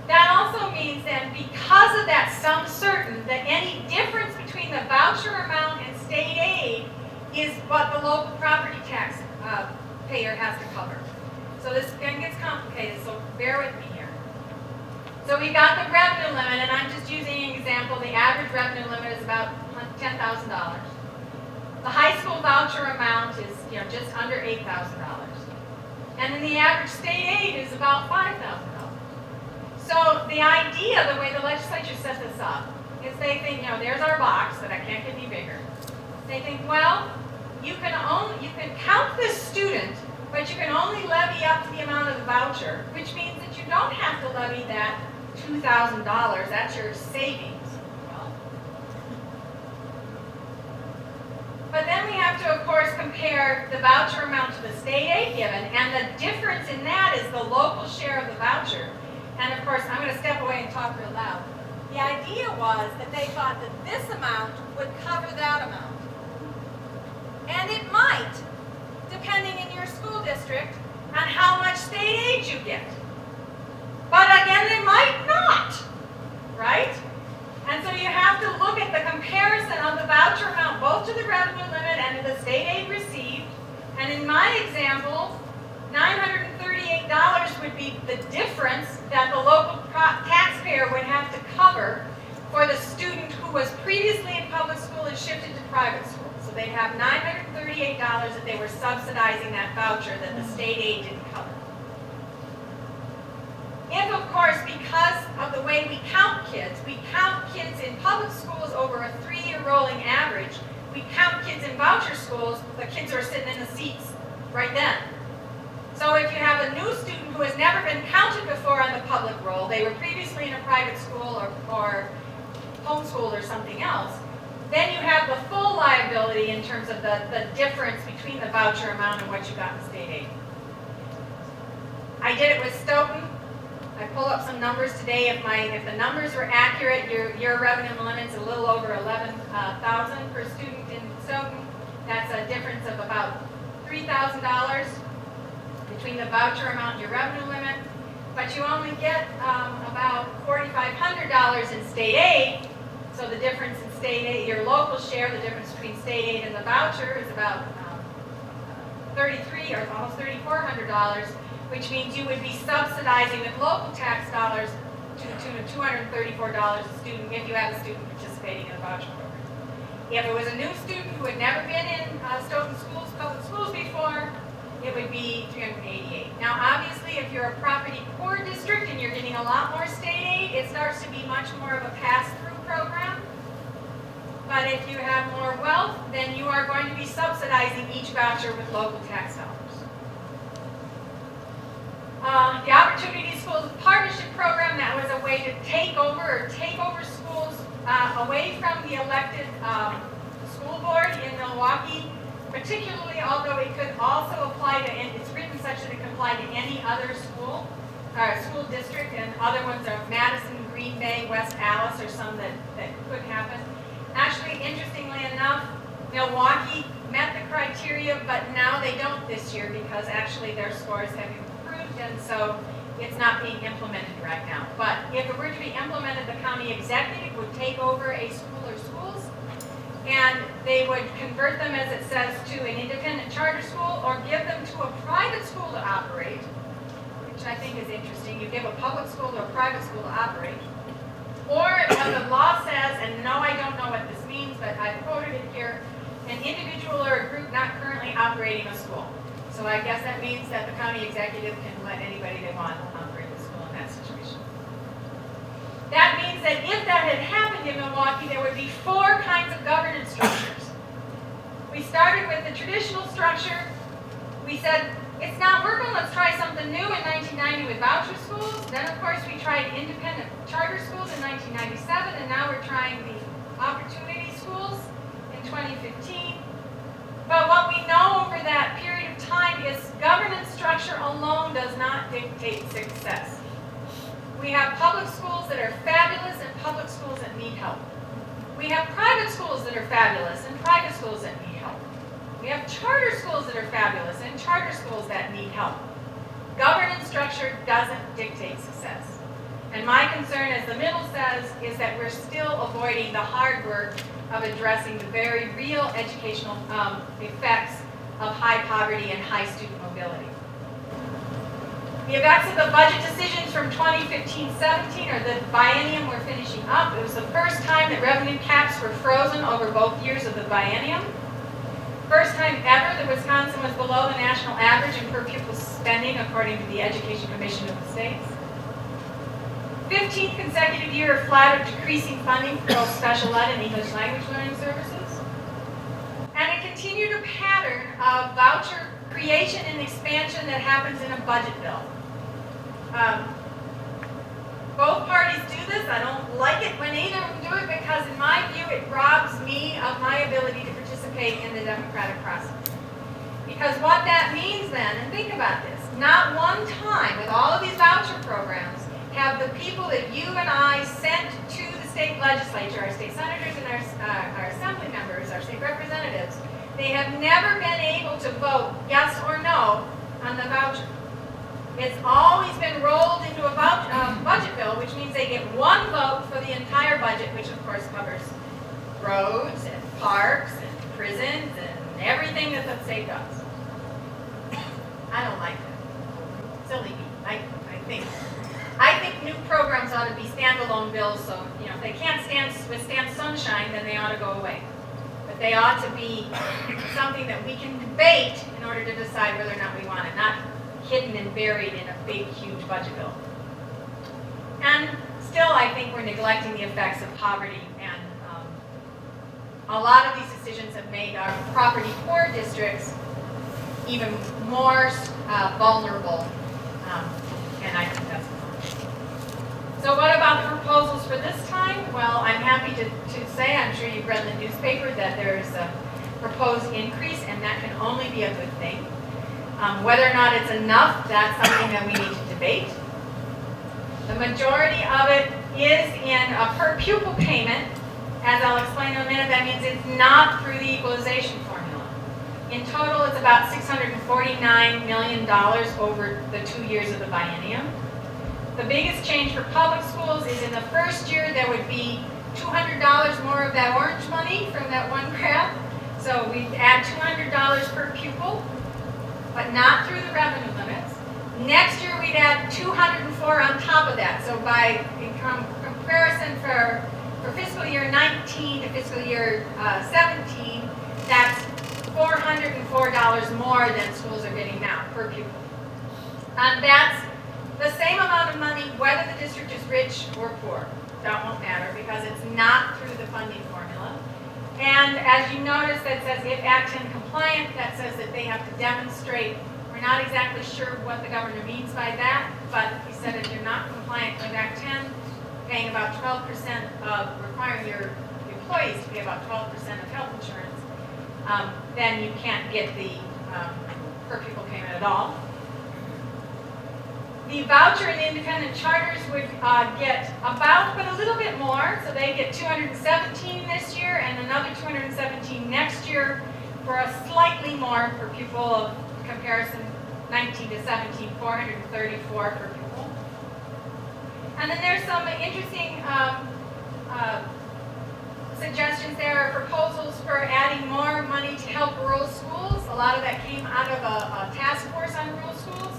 That also means then, because of that sum certain, that any difference between the voucher amount and state aid is what the local property tax payer has to cover. So this again gets complicated, so bear with me here. So we got the revenue limit, and I'm just using an example. The average revenue limit is about $10,000. The high school voucher amount is just under $8,000. And then the average state aid is about $5,000. So the idea, the way the legislature set this up, is they think, there's our box that I can't get any bigger. They think, well, you can count this student, but you can only levy up to the amount of the voucher, which means that you don't have to levy that $2,000. That's your savings. But then we have to, of course, compare the voucher amount to the state aid given, and the difference in that is the local share of the voucher. And of course, I'm going to step away and talk real loud. The idea was that they thought that this amount would cover that amount. And it might, depending in your school district, on how much state aid you get. But again, they might not, right? And so you have to look at the comparison of the voucher amount both to the revenue limit and to the state aid received. And in my example, $938 would be the difference that the local taxpayer would have to cover for the student who was previously in public school and shifted to private school. So they'd have $938 that they were subsidizing that voucher that the state aid didn't cover. If, of course, because of the way we count kids in public schools over a 3-year rolling average, we count kids in voucher schools, the kids are sitting in the seats right then. So if you have a new student who has never been counted before on the public roll, they were previously in a private school or homeschooled or something else, then you have the full liability in terms of the difference between the voucher amount and what you got in state aid. I did it with Stoughton. I pulled up some numbers today. If the numbers were accurate, your revenue limit's a little over $11,000 per student in Stoughton. That's a difference of about $3,000 between the voucher amount and your revenue limit. but you only get about $4,500 in state aid. So the difference in state aid, your local share, the difference between state aid and the voucher is about $3,300 or almost $3,400, which means you would be subsidizing with local tax dollars to the tune of $234 a student if you have a student participating in a voucher program. If it was a new student who had never been in Stoughton schools, public schools before, it would be $388. Now, obviously, if you're a property poor district and you're getting a lot more state aid, it starts to be much more of a pass-through program. But if you have more wealth, then you are going to be subsidizing each voucher with local tax dollars. The Opportunity Schools Partnership Program, that was a way to take over schools away from the elected school board in Milwaukee, particularly, although it could also apply to, and it's written such that it can apply to any other school district, and other ones are Madison, Green Bay, West Alice, or some that could happen. Actually, interestingly enough, Milwaukee met the criteria, but now they don't this year because actually their scores have improved, and so it's not being implemented right now. But if it were to be implemented, the county executive would take over a school or schools, and they would convert them, as it says, to an independent charter school or give them to a private school to operate, which I think is interesting. You give a public school to a private school to operate. Or the law says, and no, I don't know what this means, but I've quoted it here, an individual or a group not currently operating a school. So I guess that means that the county executive can let anybody they want operate the school in that situation. That means that if that had happened in Milwaukee, there would be 4 kinds of governance structures. We started with the traditional structure. We said, it's not working, let's try something new in 1990 with voucher schools. Then, of course, we tried independent charter schools in 1997, and now we're trying the opportunity schools in 2015. But what we know over that period of time is governance structure alone does not dictate success. We have public schools that are fabulous and public schools that need help. We have private schools that are fabulous and private schools that need help. We have charter schools that are fabulous and charter schools that need help. Governance structure doesn't dictate success. And my concern, as the middle says, is that we're still avoiding the hard work of addressing the very real educational effects of high poverty and high student mobility. The effects of the budget decisions from 2015-17, or the biennium we're finishing up. It was the first time that revenue caps were frozen over both years of the biennium. First time ever that Wisconsin was below the national average in per pupil spending, according to the Education Commission of the states. 15th consecutive year of flat or decreasing funding for both special ed and English language learning services. And a continued pattern of voucher creation and expansion that happens in a budget bill. Both parties do this. I don't like it when either of them do it because, in my view, it robs me of my ability to participate in the democratic process. Because what that means then, and think about this, not one time with all of these voucher programs have the people that you and I sent to the state legislature, our state senators and our assembly members, our state representatives, they have never been able to vote yes or no on the voucher. It's always been rolled into a budget bill, which means they get one vote for the entire budget, which of course covers roads and parks and prisons and everything that the state does. I don't like that. Silly me. I think new programs ought to be standalone bills, so if they can't withstand sunshine, then they ought to go away. But they ought to be something that we can debate in order to decide whether or not we want it, not hidden and buried in a big, huge budget bill. And still, I think we're neglecting the effects of poverty, and a lot of these decisions have made our property poor districts even more vulnerable, and I think that's important. So what about the proposals for this time? Well, I'm happy to say, I'm sure you've read the newspaper, that there's a proposed increase, and that can only be a good thing. Whether or not it's enough, that's something that we need to debate. The majority of it is in a per pupil payment. As I'll explain in a minute, that means it's not through the equalization formula. In total, it's about $649 million over the 2 years of the biennium. The biggest change for public schools is in the first year, there would be $200 more of that orange money from that one graph. So we'd add $200 per pupil, but not through the revenue limits. Next year, we'd add 204 on top of that. So by comparison for fiscal year 19 to fiscal year 17, that's $404 more than schools are getting now per pupil. And that's the same amount of money whether the district is rich or poor. That won't matter because it's not through the funding formula. And as you notice, that says if Act 10 compliant, that says that they have to demonstrate. We're not exactly sure what the governor means by that, but he said if you're not compliant with Act 10, paying about 12% of, requiring your employees to pay about 12% of health insurance, then you can't get the per pupil payment at all. The voucher and the independent charters would get about, but a little bit more. So they get 217 this year and another 217 next year for a slightly more per pupil of comparison 19 to 17, 434 per pupil. And then there's some interesting suggestions there, proposals for adding more money to help rural schools. A lot of that came out of a task force on rural schools.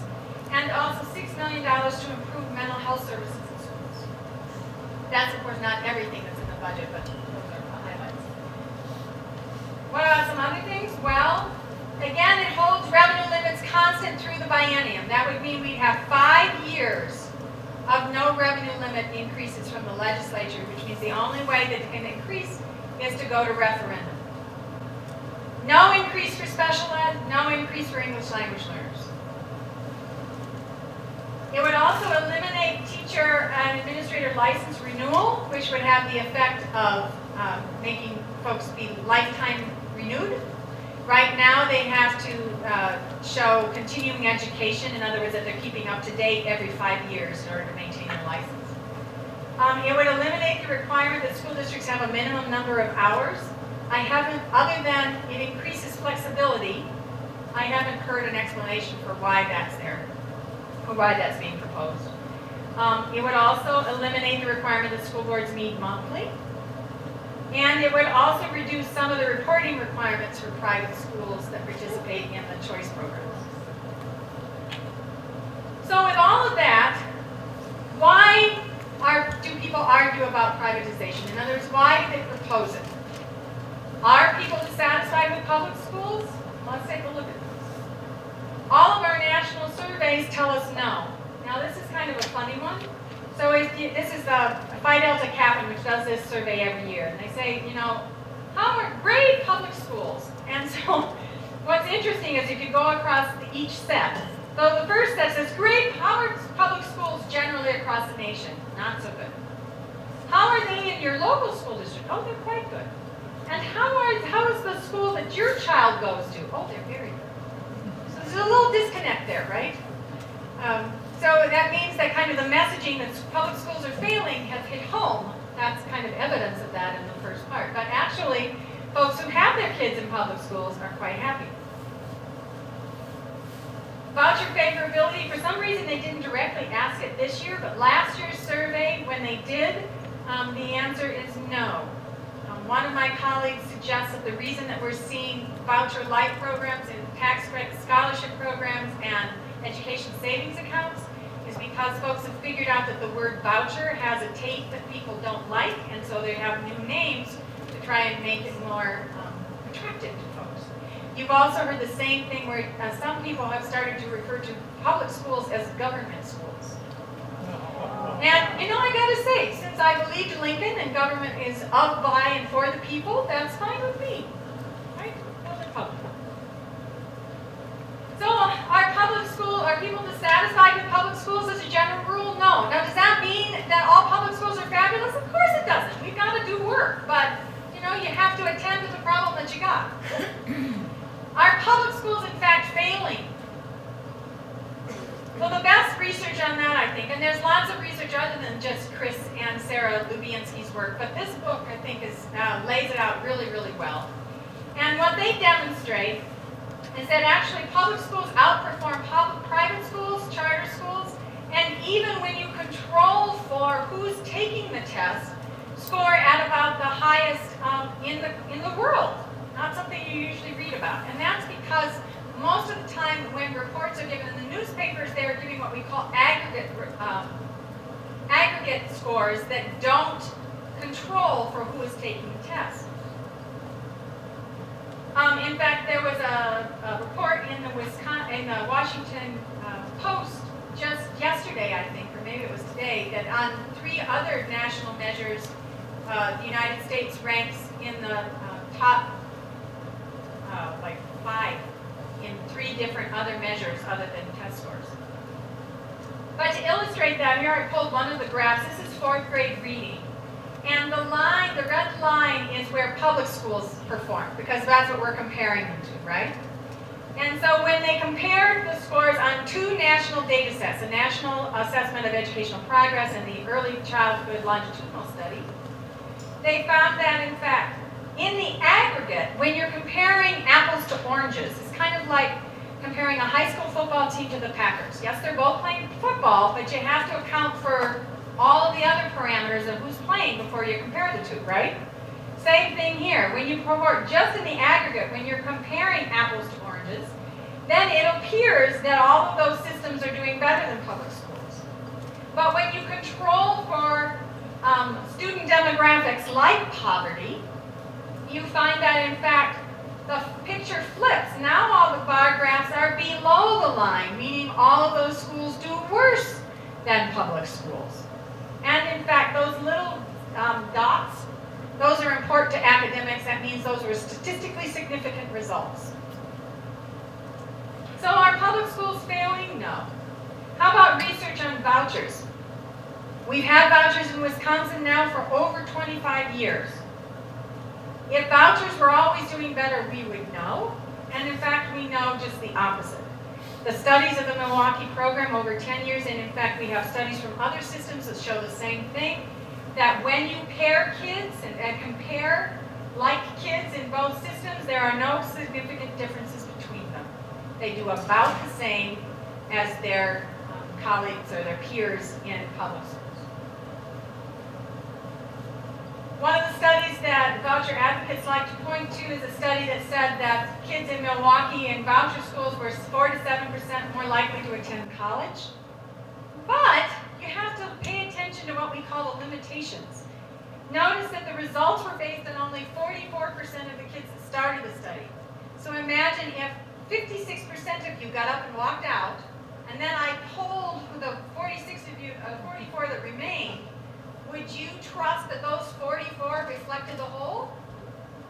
And also $6 million to improve mental health services in schools. That's, of course, not everything that's in the budget, but those are the highlights. What about some other things? Well, again, it holds revenue limits constant through the biennium. That would mean we'd have 5 years of no revenue limit increases from the legislature, which means the only way that it can increase is to go to referendum. No increase for special ed, no increase for English language learners. It would also eliminate teacher and administrator license renewal, which would have the effect of making folks be lifetime renewed. Right now, they have to show continuing education, in other words, that they're keeping up to date every 5 years in order to maintain their license. It would eliminate the requirement that school districts have a minimum number of hours. I haven't, other than it increases flexibility, I haven't heard an explanation for why that's there. Or why that's being proposed. It would also eliminate the requirement that school boards meet monthly. And it would also reduce some of the reporting requirements for private schools that participate in the choice programs. So with all of that, why do people argue about privatization? In other words, why do they propose it? Are people dissatisfied with public schools? Let's take a look at this. All of our national surveys tell us no. Now this is kind of a funny one. So this is Phi Delta Kappan, which does this survey every year. And they say, you know, how are great public schools? And so what's interesting is if you go across each set. So the first set says, great, how are public schools generally across the nation? Not so good. How are they in your local school district? Oh, they're quite good. And how is the school that your child goes to? Oh, they're very good. There's a little disconnect there, right? So that means that kind of the messaging that public schools are failing has hit home. That's kind of evidence of that in the first part. But actually, folks who have their kids in public schools are quite happy. Voucher favorability, for some reason they didn't directly ask it this year, but last year's survey, when they did, the answer is no. One of my colleagues suggests that the reason that we're seeing voucher light programs and tax credit scholarship programs and education savings accounts is because folks have figured out that the word voucher has a taste that people don't like, and so they have new names to try and make it more attractive to folks. You've also heard the same thing where some people have started to refer to public schools as government schools. And, you know, I gotta say, since I believe in Lincoln and government is of, by, and for the people, that's fine with me. Right? Those are public. So, are people dissatisfied with public schools as a general rule? No. Now, does that mean that all public schools are fabulous? Of course it doesn't. We've got to do work. But, you know, you have to attend to the problem that you got. Are public schools, in fact, failing? Well, the best research on that, I think, and there's lots of research other than just Chris and Sarah Lubienski's work, but this book, I think, lays it out really, really well. And what they demonstrate is that actually public schools outperform private schools, charter schools, And even when you control for who's taking the test, score at about the highest in the world. Not something you usually read about. And that's because most of the time when reports are given in the newspapers, they are giving what we call aggregate scores that don't control for who is taking the test. In fact, there was a report in the Washington Post just yesterday, I think, or maybe it was today, that on 3 other national measures, the United States ranks in the top like 5 in 3 different other measures other than test scores. But to illustrate that, here I pulled one of the graphs. This is 4th grade reading. And the red line is where public schools perform, because that's what we're comparing them to, right? And so when they compared the scores on 2 national data sets, the National Assessment of Educational Progress and the Early Childhood Longitudinal Study, they found that, in fact, in the aggregate, when you're comparing apples to oranges, it's kind of like comparing a high school football team to the Packers. Yes, they're both playing football, but you have to account for all of the other parameters of who's playing before you compare the 2, right? Same thing here. When you report just in the aggregate, when you're comparing apples to oranges, then it appears that all of those systems are doing better than public schools. But when you control for student demographics like poverty, you find that, in fact, the picture flips. Now all the bar graphs are below the line, meaning all of those schools do worse than public schools. And in fact, those little dots, those are important to academics. That means those were statistically significant results. So are public schools failing? No. How about research on vouchers? We've had vouchers in Wisconsin now for over 25 years. If vouchers were always doing better, we would know. And in fact, we know just the opposite. The studies of the Milwaukee program over 10 years, and in fact, we have studies from other systems that show the same thing, that when you pair kids and compare like kids in both systems, there are no significant differences between them. They do about the same as their colleagues or their peers in public schools. One of the studies that voucher advocates like to point to is a study that said that kids in Milwaukee in voucher schools were 4 to 7% more likely to attend college. But you have to pay attention to what we call the limitations. Notice that the results were based on only 44% of the kids that started the study. So imagine if 56% of you got up and walked out, and then I polled the 44 that remained. Would you trust that those 44 reflected the whole?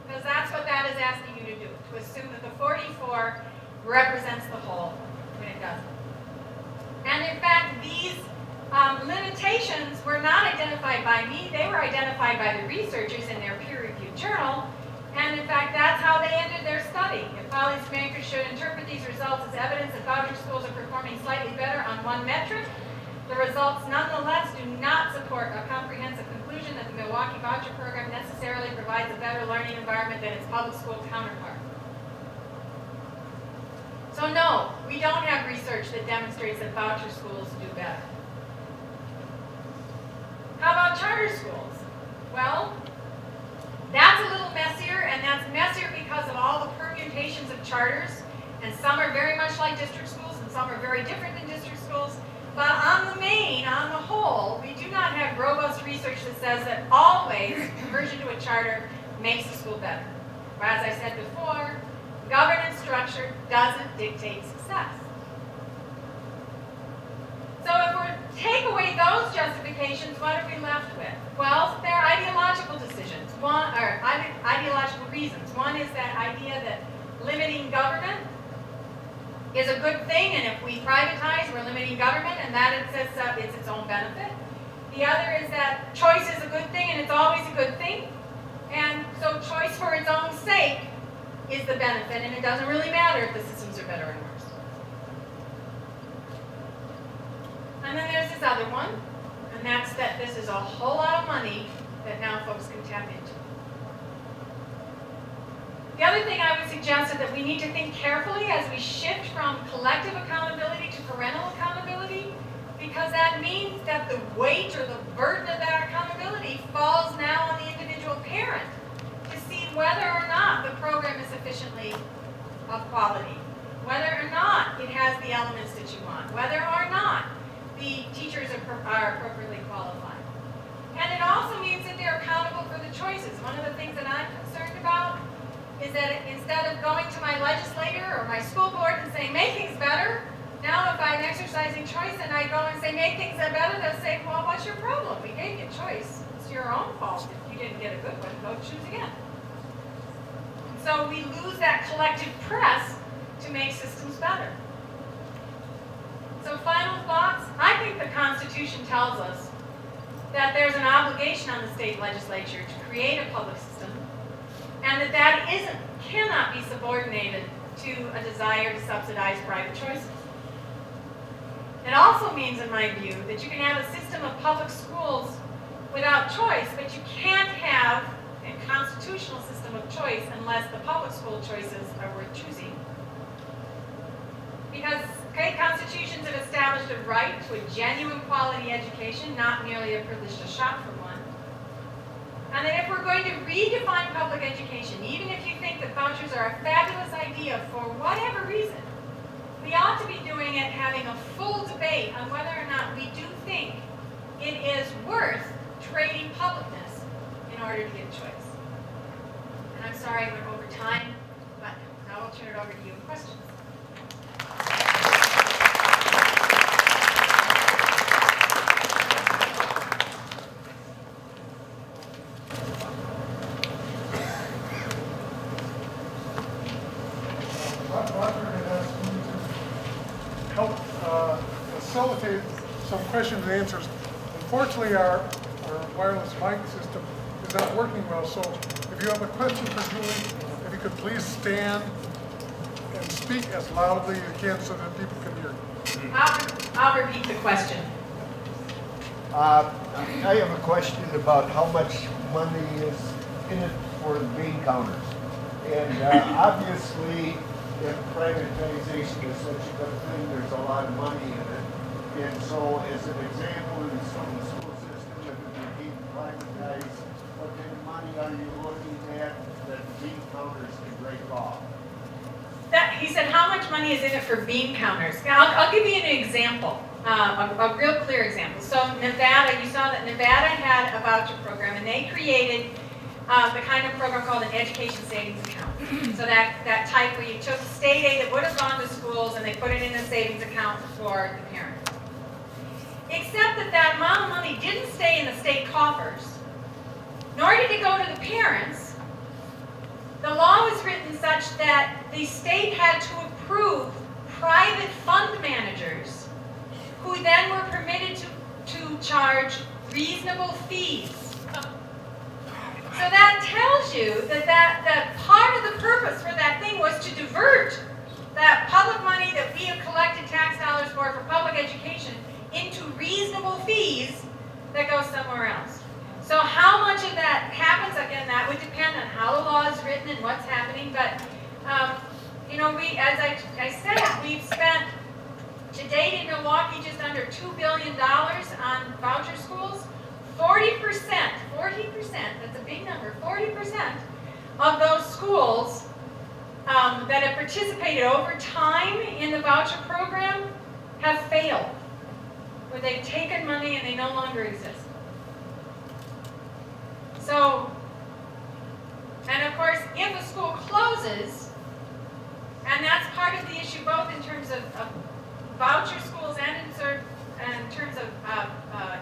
Because that's what that is asking you to do, to assume that the 44 represents the whole, when it doesn't. And in fact, these limitations were not identified by me, they were identified by the researchers in their peer-reviewed journal, and in fact, that's how they ended their study. If policymakers should interpret these results as evidence that voucher schools are performing slightly better on one metric, the results nonetheless do not support a comprehensive conclusion that the Milwaukee voucher program necessarily provides a better learning environment than its public school counterpart. So no, we don't have research that demonstrates that voucher schools do better. How about charter schools? Well, that's a little messier, and that's messier because of all the permutations of charters, and some are very much like district schools, and some are very different than district schools. But on the whole, we do not have robust research that says that always conversion to a charter makes the school better. Or as I said before, governance structure doesn't dictate success. So if we take away those justifications, what are we left with? Well, there are ideological decisions, ideological reasons. One is that idea that limiting government is a good thing, and if we privatize, we're limiting government, and that it's its own benefit. The other is that choice is a good thing, and it's always a good thing. And so choice for its own sake is the benefit, and it doesn't really matter if the systems are better or worse. And then there's this other one, and that's that this is a whole lot of money that now folks can tap into. The other thing I would suggest is that we need to think carefully as we shift from collective accountability to parental accountability, because that means that the weight or the burden of that accountability falls now on the individual parent to see whether or not the program is sufficiently of quality, whether or not it has the elements that you want, whether or not the teachers are appropriately qualified. And it also means that they're accountable for the choices. One of the things that I'm concerned about is that instead of going to my legislator or my school board and saying, make things better, now if I'm exercising choice and I go and say, make things better, they'll say, well, what's your problem? We gave you choice. It's your own fault if you didn't get a good one. Go choose again. So we lose that collective press to make systems better. So final thoughts. I think the Constitution tells us that there's an obligation on the state legislature to create a public system, and that cannot be subordinated to a desire to subsidize private choices. It also means, in my view, that you can have a system of public schools without choice, but you can't have a constitutional system of choice unless the public school choices are worth choosing. Because constitutions have established a right to a genuine quality education, not merely a privilege to shop for one. And that if we're going to redefine public education, even if you think that vouchers are a fabulous idea for whatever reason, we ought to be doing it having a full debate on whether or not we do think it is worth trading publicness in order to get choice. And I'm sorry I went over time, but now I'll turn it over to you. Questions? Roger had asked me to help facilitate some questions and answers. Unfortunately, our wireless mic system is not working well, so if you have a question for Julie, if you could please stand and speak as loudly as you can so that people can hear you. I'll repeat the question. I have a question about how much money is in it for the bean counters. And obviously, if privatization is such a good thing, there's a lot of money in it. And so, as an example, in some school system, if it became privatized, what kind of money are you looking at that bean counters can break off? He said, how much money is in it for bean counters? Now, I'll give you an example, a real clear example. So Nevada, you saw that Nevada had a voucher program, and they created the kind of program called an education savings account. So that type where you took state aid that would have gone to schools and they put it in a savings account for the parent. Except that amount of money didn't stay in the state coffers, nor did it go to the parents. The law was written such that the state had to approve private fund managers who then were permitted to charge reasonable fees. So that tells you that part of the purpose for that thing was to divert that public money that we have collected tax dollars for public education into reasonable fees that go somewhere else. So how much of that happens, again, that would depend on how the law is written and what's happening. But, as I said, we've spent to date in Milwaukee just under $2 billion on voucher schools. 40%, that's a big number, 40% of those schools that have participated over time in the voucher program have failed, where they've taken money and they no longer exist. So, and of course, if a school closes, and that's part of the issue both in terms of voucher schools and in terms of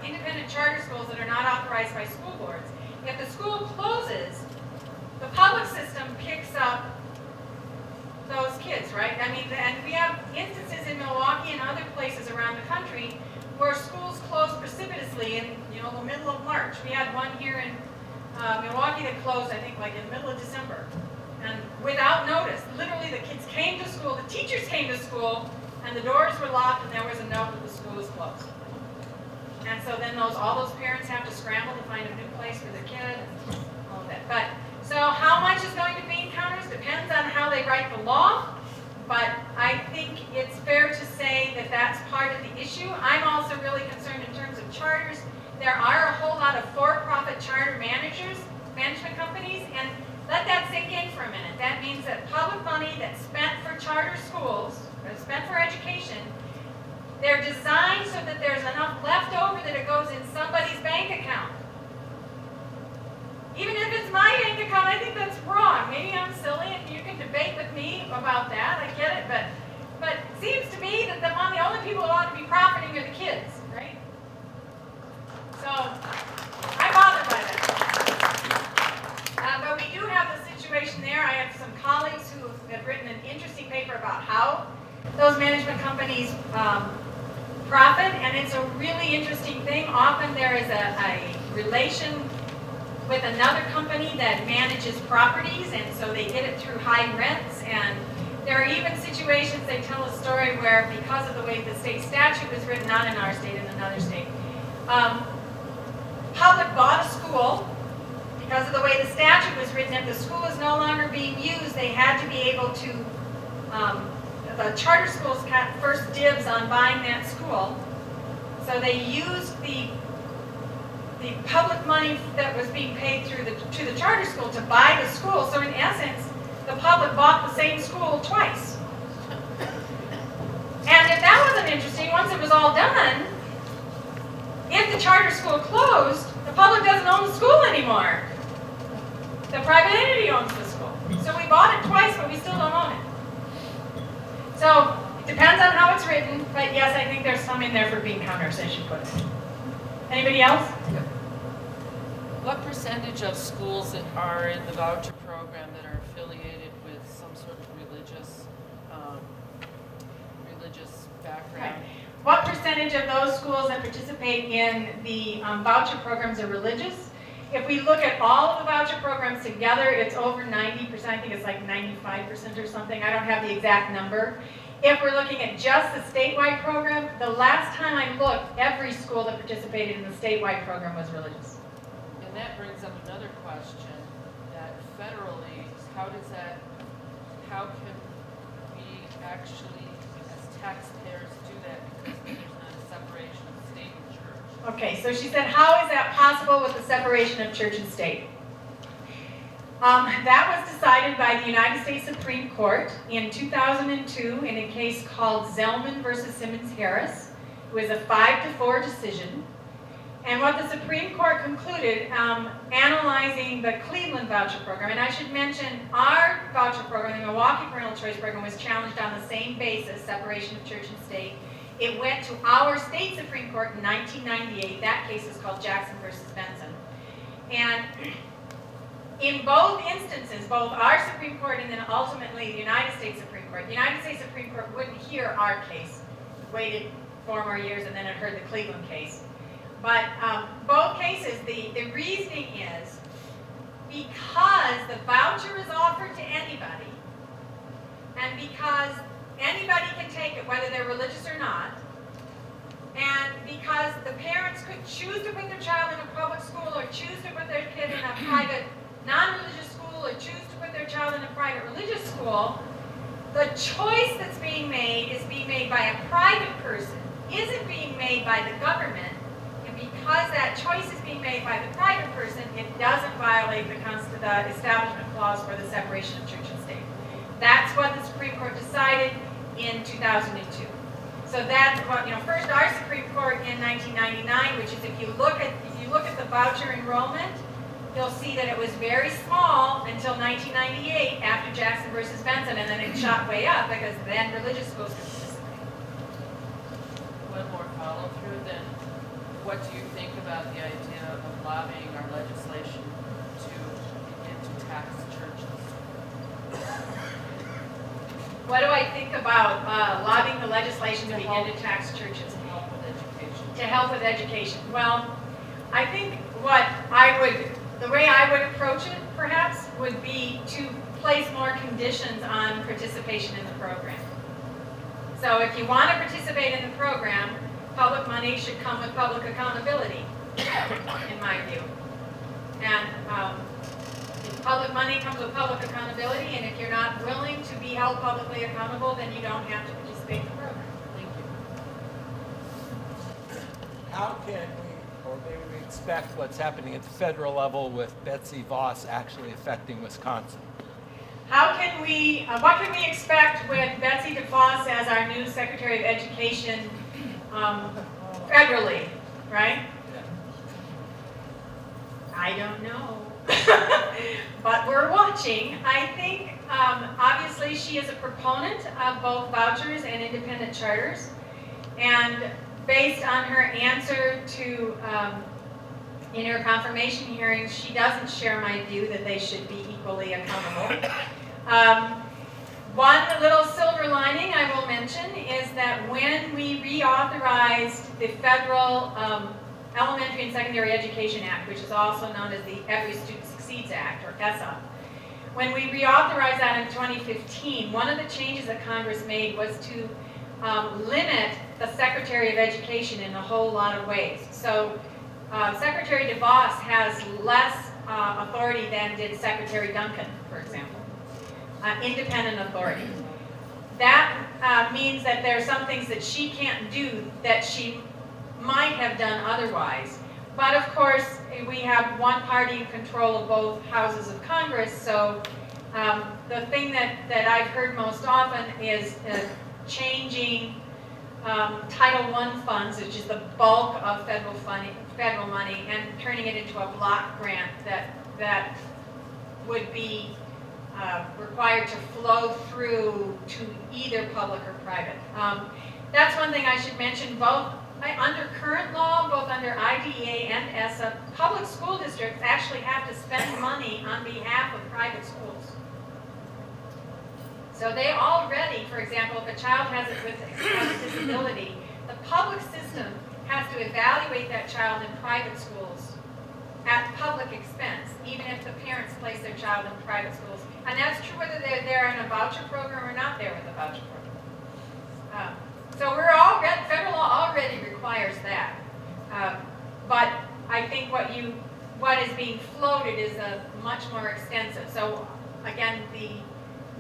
independent charter schools that are not authorized by school boards. If the school closes, the public system picks up those kids, right? I mean, and we have instances in Milwaukee and other places around the country where schools close precipitously in, the middle of March. We had one here in Milwaukee that closed, I think, like in the middle of December. And without notice, literally the kids came to school, the teachers came to school, and the doors were locked, and there was a note that the school was closed. And so then all those parents have to scramble to find a new place for their kid and all of that. But so how much is going to bean counters depends on how they write the law. but I think it's fair to say that that's part of the issue. I'm also really concerned in terms of charters. There are a whole lot of for-profit charter management companies, and let that sink in for a minute. That means that public money that's spent for charter schools, or spent for education, they're designed so that there's enough left over that it goes in somebody's bank account. Even if it's my bank account, I think that's wrong. Maybe I'm silly and you can debate with me about that, I get it, but it seems to me that the only people who ought to be profiting are the kids, right? So, I'm bothered by that. But we do have the situation there. I have some colleagues who have written an interesting paper about how those management companies profit, and it's a really interesting thing. Often there is a relation with another company that manages properties, and so they get it through high rents. And there are even situations, they tell a story where, because of the way the state statute was written, not in our state, in another state, public bought a school. Because of the way the statute was written, if the school is no longer being used, they had to be able to, the charter schools got first dibs on buying that school. So they used the public money that was being paid through to the charter school to buy the school. So in essence, the public bought the same school twice. And if that wasn't interesting, once it was all done, if the charter school closed, the public doesn't own the school anymore. The private entity owns the school. So we bought it twice, but we still don't own it. So it depends on how it's written, but yes, I think there's some in there for bean counters, as you put it. Anybody else? What percentage of schools that are in the voucher program that are affiliated with some sort of religious background? Right. What percentage of those schools that participate in the voucher programs are religious? If we look at all of the voucher programs together, it's over 90%. I think it's like 95% or something. I don't have the exact number. If we're looking at just the statewide program, the last time I looked, every school that participated in the statewide program was religious. And that brings up another question, that federally, how can we actually, as taxpayers, do that because there's not a separation of state and church? Okay, so she said, how is that possible with the separation of church and state? That was decided by the United States Supreme Court in 2002 in a case called Zellman versus Simmons-Harris. It was a 5-4 decision. And what the Supreme Court concluded, analyzing the Cleveland voucher program, and I should mention our voucher program, the Milwaukee Parental Choice Program, was challenged on the same basis, separation of church and state. It went to our state Supreme Court in 1998. That case is called Jackson versus Benson. And in both instances, both our Supreme Court and then ultimately the United States Supreme Court, the United States Supreme Court wouldn't hear our case, waited 4 more years and then it heard the Cleveland case. But both cases, the reasoning is because the voucher is offered to anybody, and because anybody can take it, whether they're religious or not, and because the parents could choose to put their child in a public school or choose to put their kid in a private non-religious school or choose to put their child in a private religious school, the choice that's being made is being made by a private person, isn't being made by the government. Because that choice is being made by the private person, it doesn't violate the Establishment Clause for the separation of church and state. That's what the Supreme Court decided in 2002. So that's what, first our Supreme Court in 1999, which is if you look at the voucher enrollment, you'll see that it was very small until 1998 after Jackson versus Benson, and then it shot way up because then religious schools could participate. One more follow through then. What do you think about the idea of lobbying our legislation to begin to tax churches? What do I think about lobbying the legislation to begin to tax churches? To help with education. To help with education. Well, I think the way I would approach it, perhaps, would be to place more conditions on participation in the program. So if you want to participate in the program, public money should come with public accountability, in my view. And Public money comes with public accountability, and if you're not willing to be held publicly accountable, then you don't have to participate in the program. Thank you. How can we, or maybe we expect what's happening at the federal level with Betsy Voss actually affecting Wisconsin? How can we, what can we expect with Betsy DeVos as our new Secretary of Education federally, right? I don't know. But we're watching. I think, obviously, she is a proponent of both vouchers and independent charters. And based on her answer to, in her confirmation hearings, she doesn't share my view that they should be equally accountable. One little silver lining I will mention is that when we reauthorized the federal Elementary and Secondary Education Act, which is also known as the Every Student Succeeds Act, or ESSA, when we reauthorized that in 2015, one of the changes that Congress made was to limit the Secretary of Education in a whole lot of ways. So Secretary DeVos has less authority than did Secretary Duncan, for example. Independent authority. That means that there are some things that she can't do that she might have done otherwise. But of course, we have one party in control of both houses of Congress, so the thing that I've heard most often is changing Title I funds, which is the bulk of federal money, and turning it into a block grant that would be required to flow through to either public or private. That's one thing I should mention. Both under current law, both under IDEA and ESSA, public school districts actually have to spend money on behalf of private schools. So they already, for example, if a child has a disability, the public system has to evaluate that child in private schools at public expense, even if the parents place their child in private schools. And that's true whether they're there in a voucher program or not there with a voucher program. So federal law already requires that. But I think what is being floated is a much more extensive. So again, we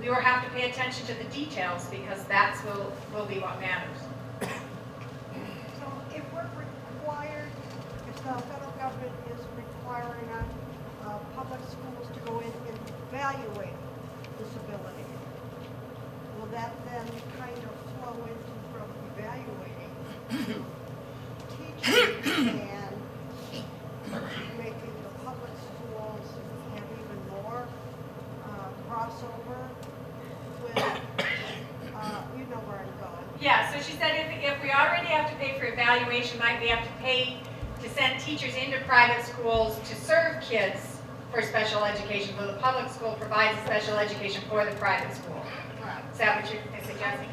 will have to pay attention to the details because that's will be what matters. So if we're required, if the federal government is requiring public schools to go in and evaluate disability, will that then kind of flow into from evaluating teaching and making the public schools have even more crossover with, you know where I'm going. Yeah, so she said if we already have to pay for evaluation, might we have to pay to send teachers into private schools to serve kids for special education, so the public school provides special education for the private school. Is that what you're suggesting?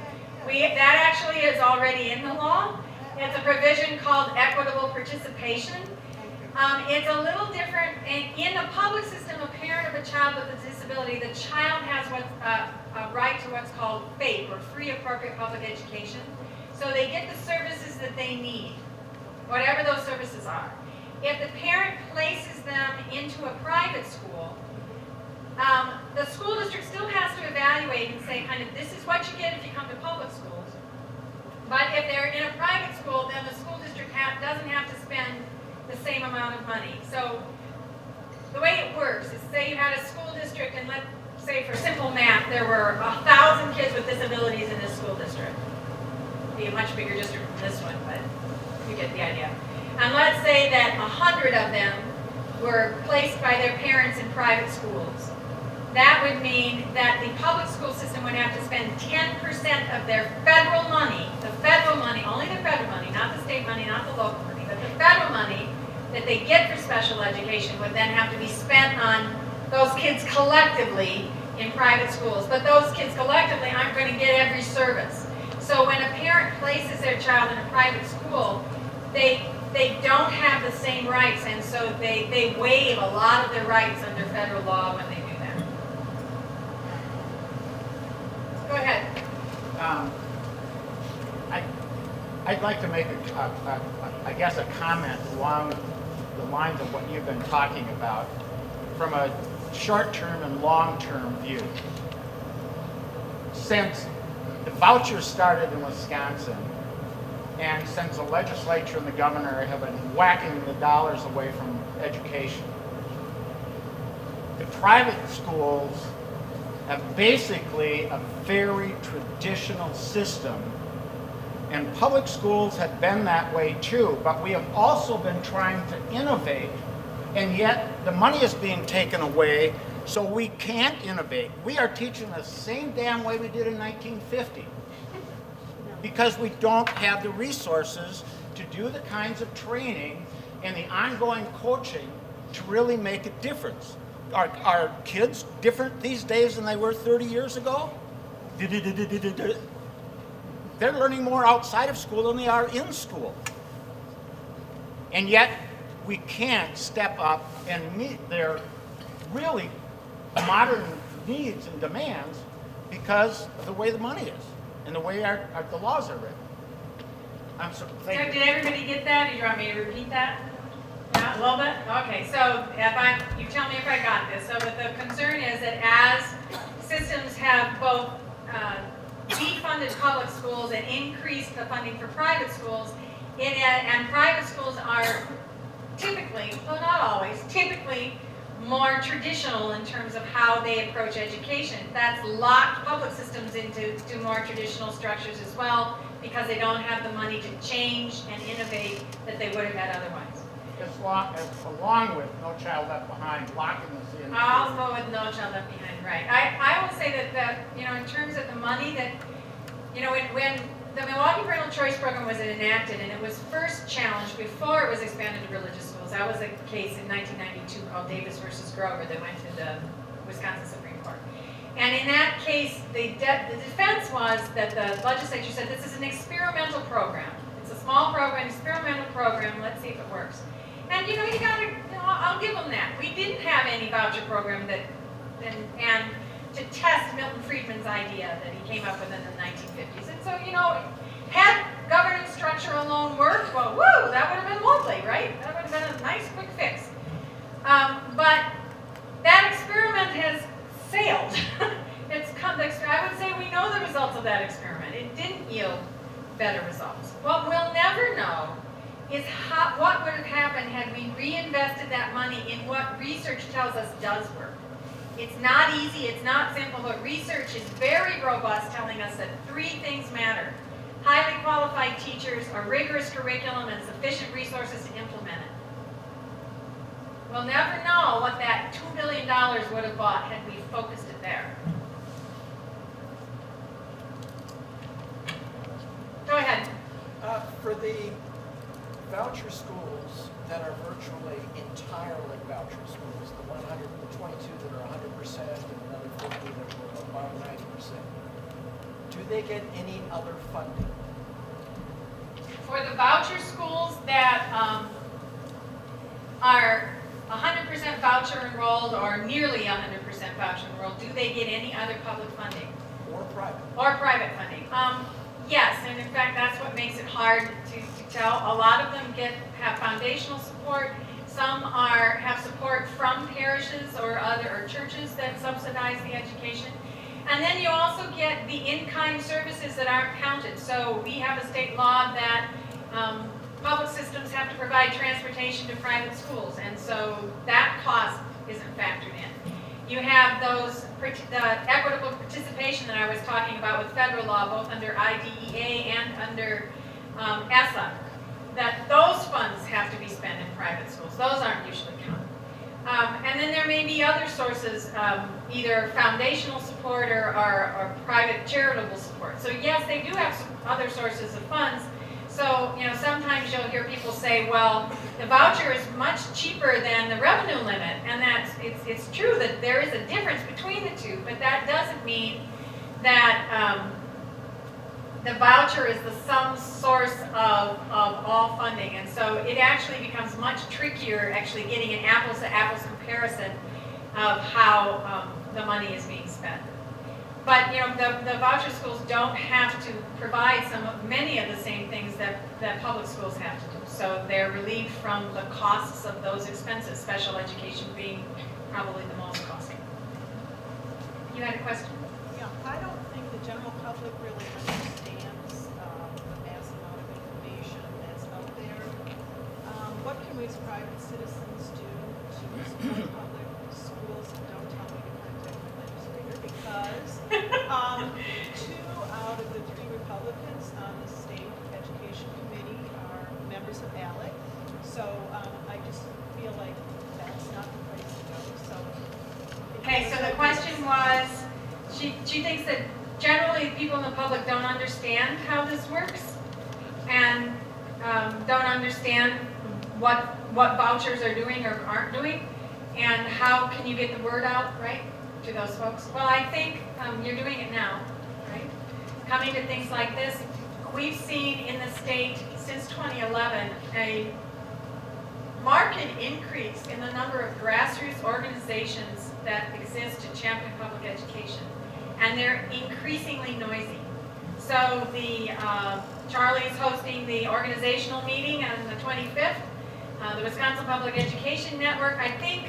That actually is already in the law. It's a provision called equitable participation. It's a little different. In the public system, a parent of a child with a disability, the child has a right to what's called FAPE, or free appropriate public education. So they get the services that they need, whatever those services are. If the parent places them into a private school, the school district still has to evaluate and say, kind of, this is what you get if you come to public schools. But if they're in a private school, then the school district doesn't have to spend the same amount of money. So the way it works is, say you had a school district, and let's say for simple math, there were 1,000 kids with disabilities in this school district. It'd be a much bigger district than this one, but you get the idea. And let's say that 100 of them were placed by their parents in private schools. That would mean that the public school system would have to spend 10% of their federal money, only the federal money, not the state money, not the local money, but the federal money that they get for special education would then have to be spent on those kids collectively in private schools. But those kids collectively aren't going to get every service. So when a parent places their child in a private school, they don't have the same rights, and so they waive a lot of their rights under federal law when they do that. Go ahead. I'd like to make I guess a comment along the lines of what you've been talking about. From a short-term and long-term view. Since the vouchers started in Wisconsin, and since the legislature and the governor have been whacking the dollars away from education, the private schools have basically a very traditional system, and public schools have been that way too, but we have also been trying to innovate, and yet the money is being taken away, so we can't innovate. We are teaching the same damn way we did in 1950 because we don't have the resources to do the kinds of training and the ongoing coaching to really make a difference. Are kids different these days than they were 30 years ago? They're learning more outside of school than they are in school. And yet, we can't step up and meet their really modern needs and demands because of the way the money is and the way the laws are written. I'm so, thank you. Did everybody get that? Do you want me to repeat that? Yeah, a little bit? Okay, so you tell me if I got this. So the concern is that as systems have both defunded public schools and increased the funding for private schools, and private schools are typically, well not always, typically more traditional in terms of how they approach education. That's locked public systems into more traditional structures as well because they don't have the money to change and innovate that they would have had otherwise. Along with No Child Left Behind, locking us in. Also with No Child Left Behind, right. I will say that in terms of the money that, when the Milwaukee Parental Choice Program was enacted and it was first challenged before it was expanded to religious schools. That was a case in 1992 called Davis versus Grover that went to the Wisconsin Supreme Court. And in that case, the defense was that the legislature said this is an experimental program. It's a small program, experimental program, let's see if it works. And you gotta, I'll give them that. We didn't have any voucher program and to test Milton Friedman's idea that he came up with in the 1950s. And so, had governance structure alone worked, well, woo, that would have been lovely, right? That would have been a nice quick fix. But that experiment has failed. I would say we know the results of that experiment. It didn't yield better results. What we'll never know is what would have happened had we reinvested that money in what research tells us does work. It's not easy, it's not simple, but research is very robust, telling us that 3 things matter. Highly qualified teachers, a rigorous curriculum, and sufficient resources to implement it. We'll never know what that $2 billion would have bought had we focused it there. Go ahead. For the voucher schools that are virtually entirely voucher schools, the 22 that are 100% and another 50 that are about 90%, do they get any other funding? For the voucher schools that are 100% voucher enrolled or nearly 100% voucher enrolled, do they get any other public funding? Or private? Or private funding? Yes, and in fact that's what makes it hard to tell. A lot of them have foundational support. Some have support from parishes or churches that subsidize the education. And then you also get the in-kind services that aren't counted. So we have a state law that public systems have to provide transportation to private schools, and so that cost isn't factored in. You have the equitable participation that I was talking about with federal law, both under IDEA and under ESSA, that those funds have to be spent in private schools. Those aren't usually counted. And then there may be other sources, either foundational support or private charitable support. So yes, they do have some other sources of funds. So, sometimes you'll hear people say, well, the voucher is much cheaper than the revenue limit. And it's true that there is a difference between the two, but that doesn't mean that the voucher is the sum source of all funding. And so it actually becomes much trickier actually getting an apples to apples comparison of how the money is being spent. But the voucher schools don't have to provide many of the same things that public schools have to do. So they're relieved from the costs of those expenses, special education being probably the most costly. you had a question? Yeah, I don't think the general public really understands the mass amount of information that's out there. What can we as private citizens do to support public schools? Don't tell me to contact the legislator because 2 out of the 3 Republicans on the state education committee are members of ALEC. So I just feel like that's not the place to go. So. Okay, so the question was, she thinks that generally people in the public don't understand how this works and don't understand what vouchers are doing or aren't doing, and how can you get the word out, right, to those folks? Well, I think you're doing it now, right? Coming to things like this, we've seen in the state since 2011 a marked increase in the number of grassroots organizations that exist to champion public education, and they're increasingly noisy. So Charlie's hosting the organizational meeting on the 25th, the Wisconsin Public Education Network. I think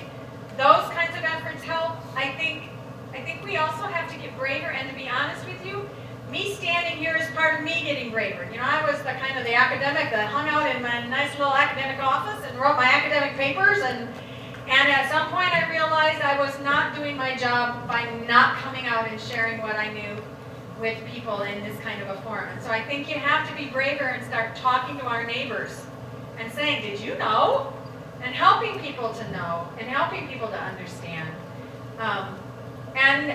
those kinds of efforts help. I think we also have to get braver, and to be honest with you, me standing here is part of me getting braver. You know, I was the kind of the academic that hung out in my nice little academic office and wrote my academic papers, and at some point I realized I was not doing my job by not coming out and sharing what I knew with people in this kind of a forum. And so I think you have to be braver and start talking to our neighbors and saying, did you know? And helping people to know and helping people to understand. And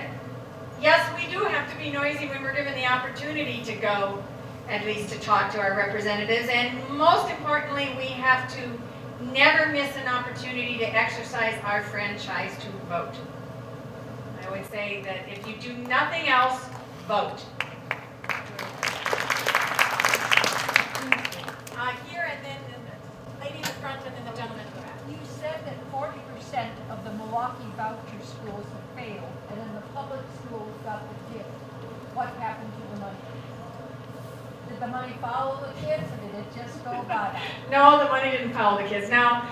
yes, we do have to be noisy when we're given the opportunity to go, at least to talk to our representatives. And most importantly, we have to never miss an opportunity to exercise our franchise to vote. I would say that if you do nothing else, vote. Here and then the lady in the front and then the gentleman in the back. You said that 40% of the Milwaukee voucher schools have failed, and then the public schools got the gift. What happened to the money? Did the money follow the kids, or did it just go by? No, the money didn't follow the kids. Now,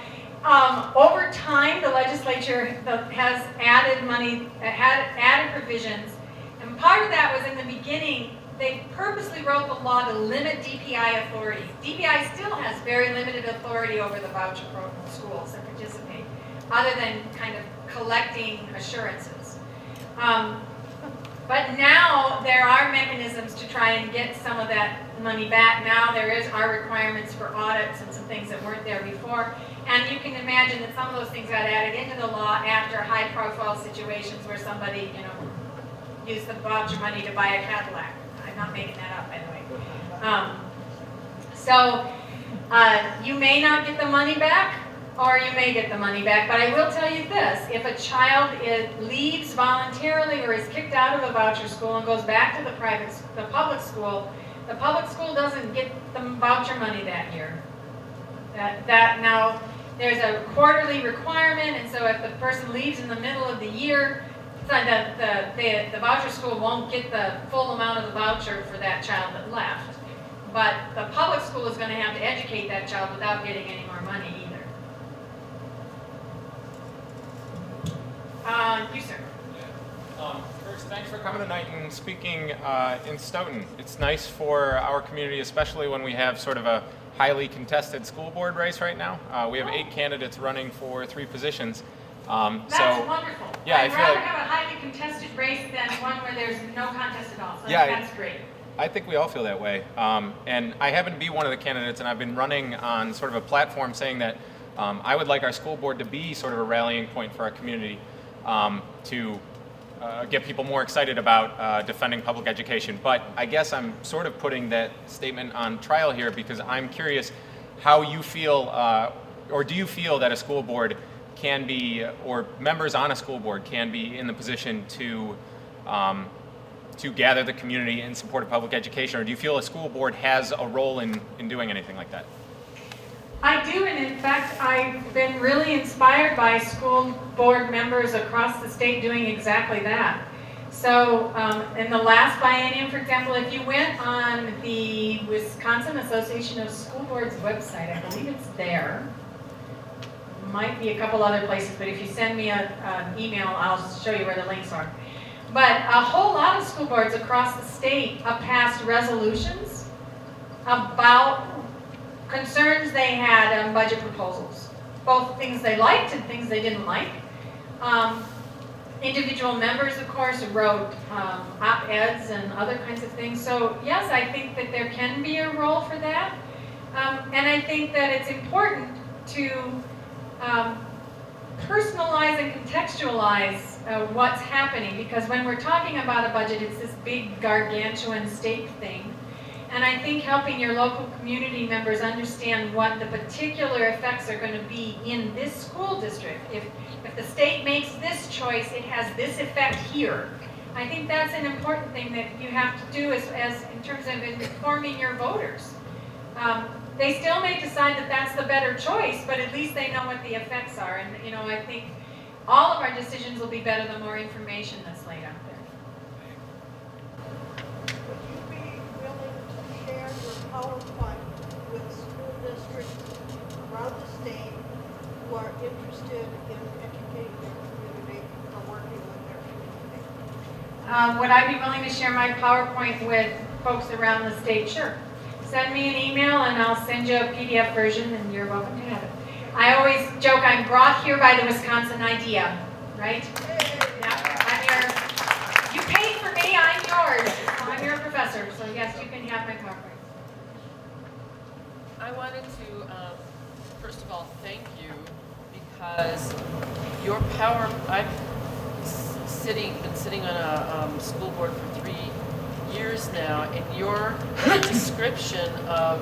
over time, the legislature has added money, had added provisions, and part of that was in the beginning. They purposely wrote the law to limit DPI authority. DPI still has very limited authority over the voucher program schools that participate, other than kind of collecting assurances. But now there are mechanisms to try and get some of that money back. Now there are requirements for audits and some things that weren't there before. And you can imagine that some of those things got added into the law after high-profile situations where somebody, used the voucher money to buy a Cadillac. I'm not making that up, by the way. So you may not get the money back, or you may get the money back, but I will tell you this: if a child leaves voluntarily or is kicked out of a voucher school and goes back to the public school doesn't get the voucher money that year. Now there's a quarterly requirement, and so if the person leaves in the middle of the year, the voucher school won't get the full amount of the voucher for that child that left. But the public school is going to have to educate that child without getting any more money either. You, sir. First, thanks for coming tonight and speaking in Stoughton. It's nice for our community, especially when we have sort of a highly contested school board race right now. We have 8 candidates running for 3 positions. That's so, wonderful. Yeah, I'd I feel rather like, have a highly contested race than one where there's no contest at all. So Yeah, that's great. I think we all feel that way. And I happen to be one of the candidates, and I've been running on sort of a platform saying that I would like our school board to be sort of a rallying point for our community to get people more excited about defending public education. But I guess I'm sort of putting that statement on trial here because I'm curious how you feel, or do you feel that a school board can be, or members on a school board can be in the position to gather the community in support of public education, or do you feel a school board has a role in doing anything like that? I do, and in fact, I've been really inspired by school board members across the state doing exactly that. So in the last biennium, for example, if you went on the Wisconsin Association of School Boards website, I believe it's there. Might be a couple other places, but if you send me an email, I'll show you where the links are. But a whole lot of school boards across the state have passed resolutions about concerns they had on budget proposals. Both things they liked and things they didn't like. Individual members, of course, wrote op-eds and other kinds of things. So yes, I think that there can be a role for that. And I think that it's important to personalize and contextualize what's happening, because when we're talking about a budget, it's this big gargantuan state thing. And I think helping your local community members understand what the particular effects are going to be in this school district. If the state makes this choice, it has this effect here. I think that's an important thing that you have to do as in terms of informing your voters. They still may decide that that's the better choice, but at least they know what the effects are. And you know, I think all of our decisions will be better the more information that's laid out there. Would you be willing to share your PowerPoint with school districts around the state who are interested in educating their community or working with their community? Would I be willing to share my PowerPoint with folks around the state? Sure. Send me an email and I'll send you a PDF version and you're welcome to have it. I always joke I'm brought here by the Wisconsin idea, right? Yeah, I'm your, you paid for me, I'm yours. I'm your professor, so yes, you can have my PowerPoint. I wanted to, first of all, thank you, because your power, I've been sitting on a school board for 3 years now, and your description of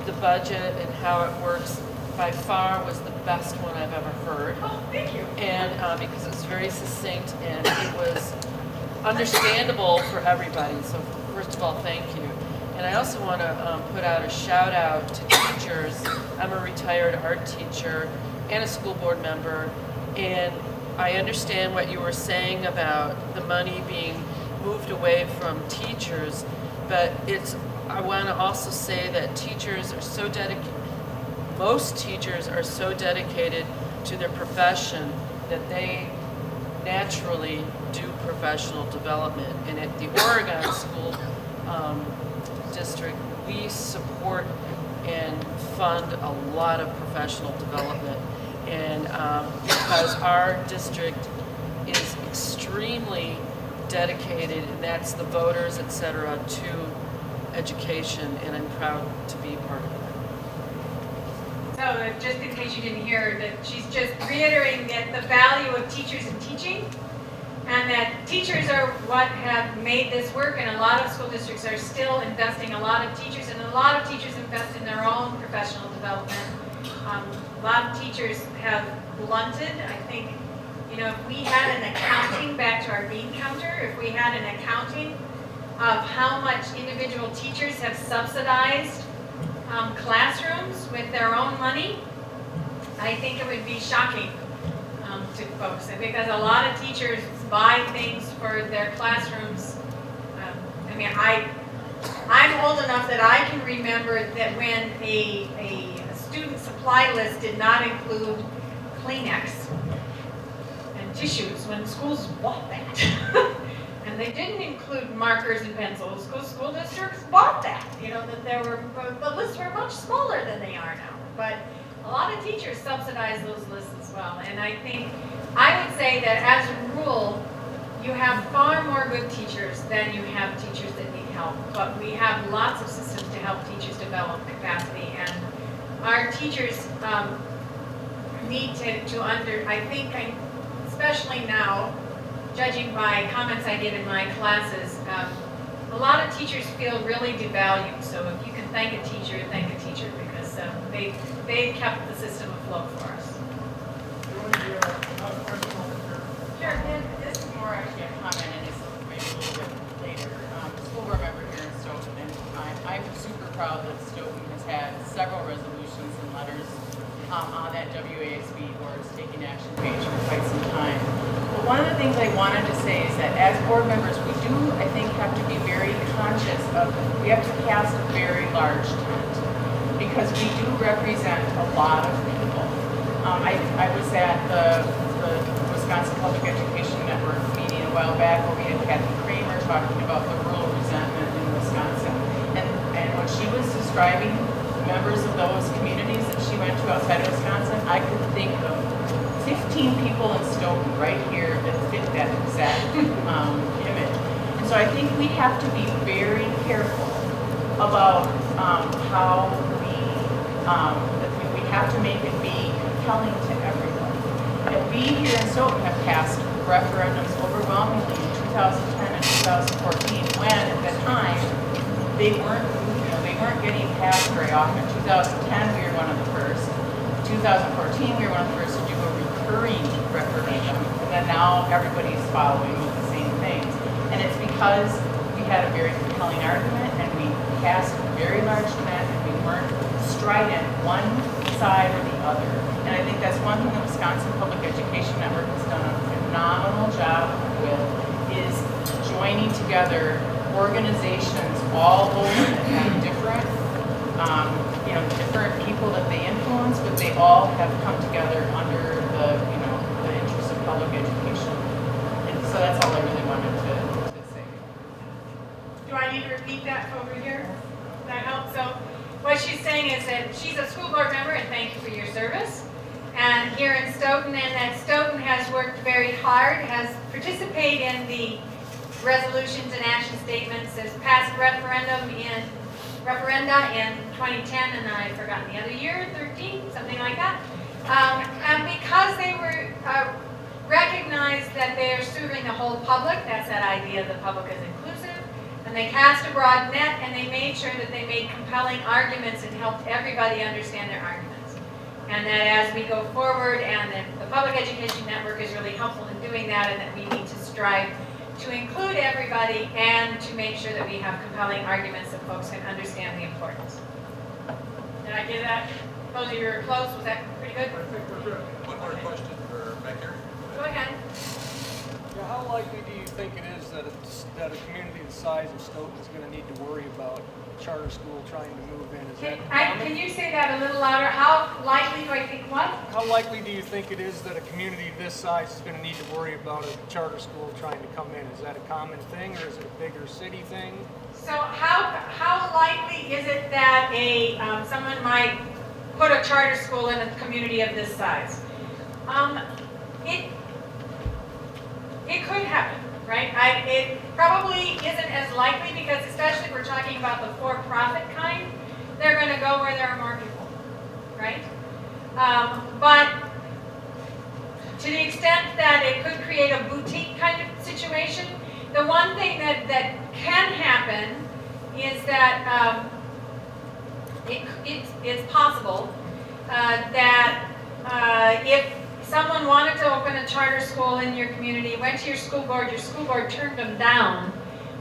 the budget and how it works by far was the best one I've ever heard. Oh, thank you. And because it was very succinct and it was understandable for everybody. So first of all, thank you. And I also want to put out a shout out to teachers. I'm a retired art teacher and a school board member, and I understand what you were saying about the money being moved away from teachers, but I want to also say that teachers are so dedicated, most teachers are so dedicated to their profession that they naturally do professional development. And at the Oregon School District, we support and fund a lot of professional development. And because our district is extremely dedicated, and that's the voters, et cetera, to education, and I'm proud to be part of that. So just in case you didn't hear, that she's just reiterating that the value of teachers in teaching, and that teachers are what have made this work, and a lot of school districts are still investing a lot of teachers, and a lot of teachers invest in their own professional development. A lot of teachers have blunted. I think, you know, if we had an accounting, back to our bean counter, if we had an accounting of how much individual teachers have subsidized classrooms with their own money, I think it would be shocking to folks, because a lot of teachers buy things for their classrooms. I mean, I'm old enough that I can remember that when a student supply list did not include Kleenex and tissues, when schools bought that. And they didn't include markers and pencils, because school districts bought that. You know, that the lists were much smaller than they are now. But a lot of teachers subsidize those lists as well. And I would say that as a rule, you have far more good teachers than you have teachers that need help. But we have lots of systems to help teachers develop capacity. And our teachers need to I think, especially now, judging by comments I get in my classes, a lot of teachers feel really devalued. So if you can thank a teacher, because they've kept the system afloat for us. Sure, this is more actually a comment, and it's maybe a little bit later. School board member here in Stoughton, and I'm super proud that Stoughton has had several resolutions and letters on that WASB board's taking action page for quite some time. But one of the things I wanted to say is that as board members, we do, I think, have to be very conscious of, we have to cast a very large tent, because we do represent a lot of people. I was at the Wisconsin Public Education Network meeting a while back where we had Kathy Kramer talking about the rural resentment in Wisconsin. And when she was describing members of those communities that she went to outside of Wisconsin, I could think of 15 people in Stoughton right here that fit that exact image. And so I think we have to be very careful about how we have to make it be compelling to everyone. And we here in Stoughton have passed referendums overwhelmingly in 2010 and 2014 when at that time they weren't getting passed very often. In 2010 we were one of the first. 2014 we were one of the first to do a recurring referendum. And then now everybody's following with the same things. And it's because we had a very compelling argument and we passed a very large net and we weren't strident one side or the other. And I think that's one thing the Wisconsin Public Education Network has done a phenomenal job with, is joining together organizations all over that have different, different people that they influence, but they all have come together under the interest of public education. And so that's all I really wanted to say. Do I need to repeat that over here? Does that help? So what she's saying is that she's a school board member, and thank you for your service. And here in Stoughton, and that Stoughton has worked very hard, has participated in the resolutions and action statements, has passed referenda in 2010, and I've forgotten the other year, 13, something like that. And because they were recognized that they are serving the whole public, that's that idea the public is inclusive, and they cast a broad net, and they made sure that they made compelling arguments and helped everybody understand their arguments. And that as we go forward, and that the Public Education Network is really helpful in doing that, and that we need to strive to include everybody and to make sure that we have compelling arguments that folks can understand the importance. Did I get that? Those of you who are close, was that pretty good? I think we're good. One more question for back here. Go ahead. Yeah, how likely do you think it is that a community the size of Stoughton is going to need to worry about a charter school trying to move in? Is that common? Can you say that a little louder? How likely do I think what? How likely do you think it is that a community this size is going to need to worry about a charter school trying to come in? Is that a common thing, or is it a bigger city thing? So how likely is it that someone might put a charter school in a community of this size? It could happen, right? It probably isn't as likely because, especially if we're talking about the for-profit kind, they're going to go where there are more people, right? But to the extent that it could create a boutique kind of situation, the one thing that can happen is that it's possible that if someone wanted to open a charter school in your community, went to your school board turned them down,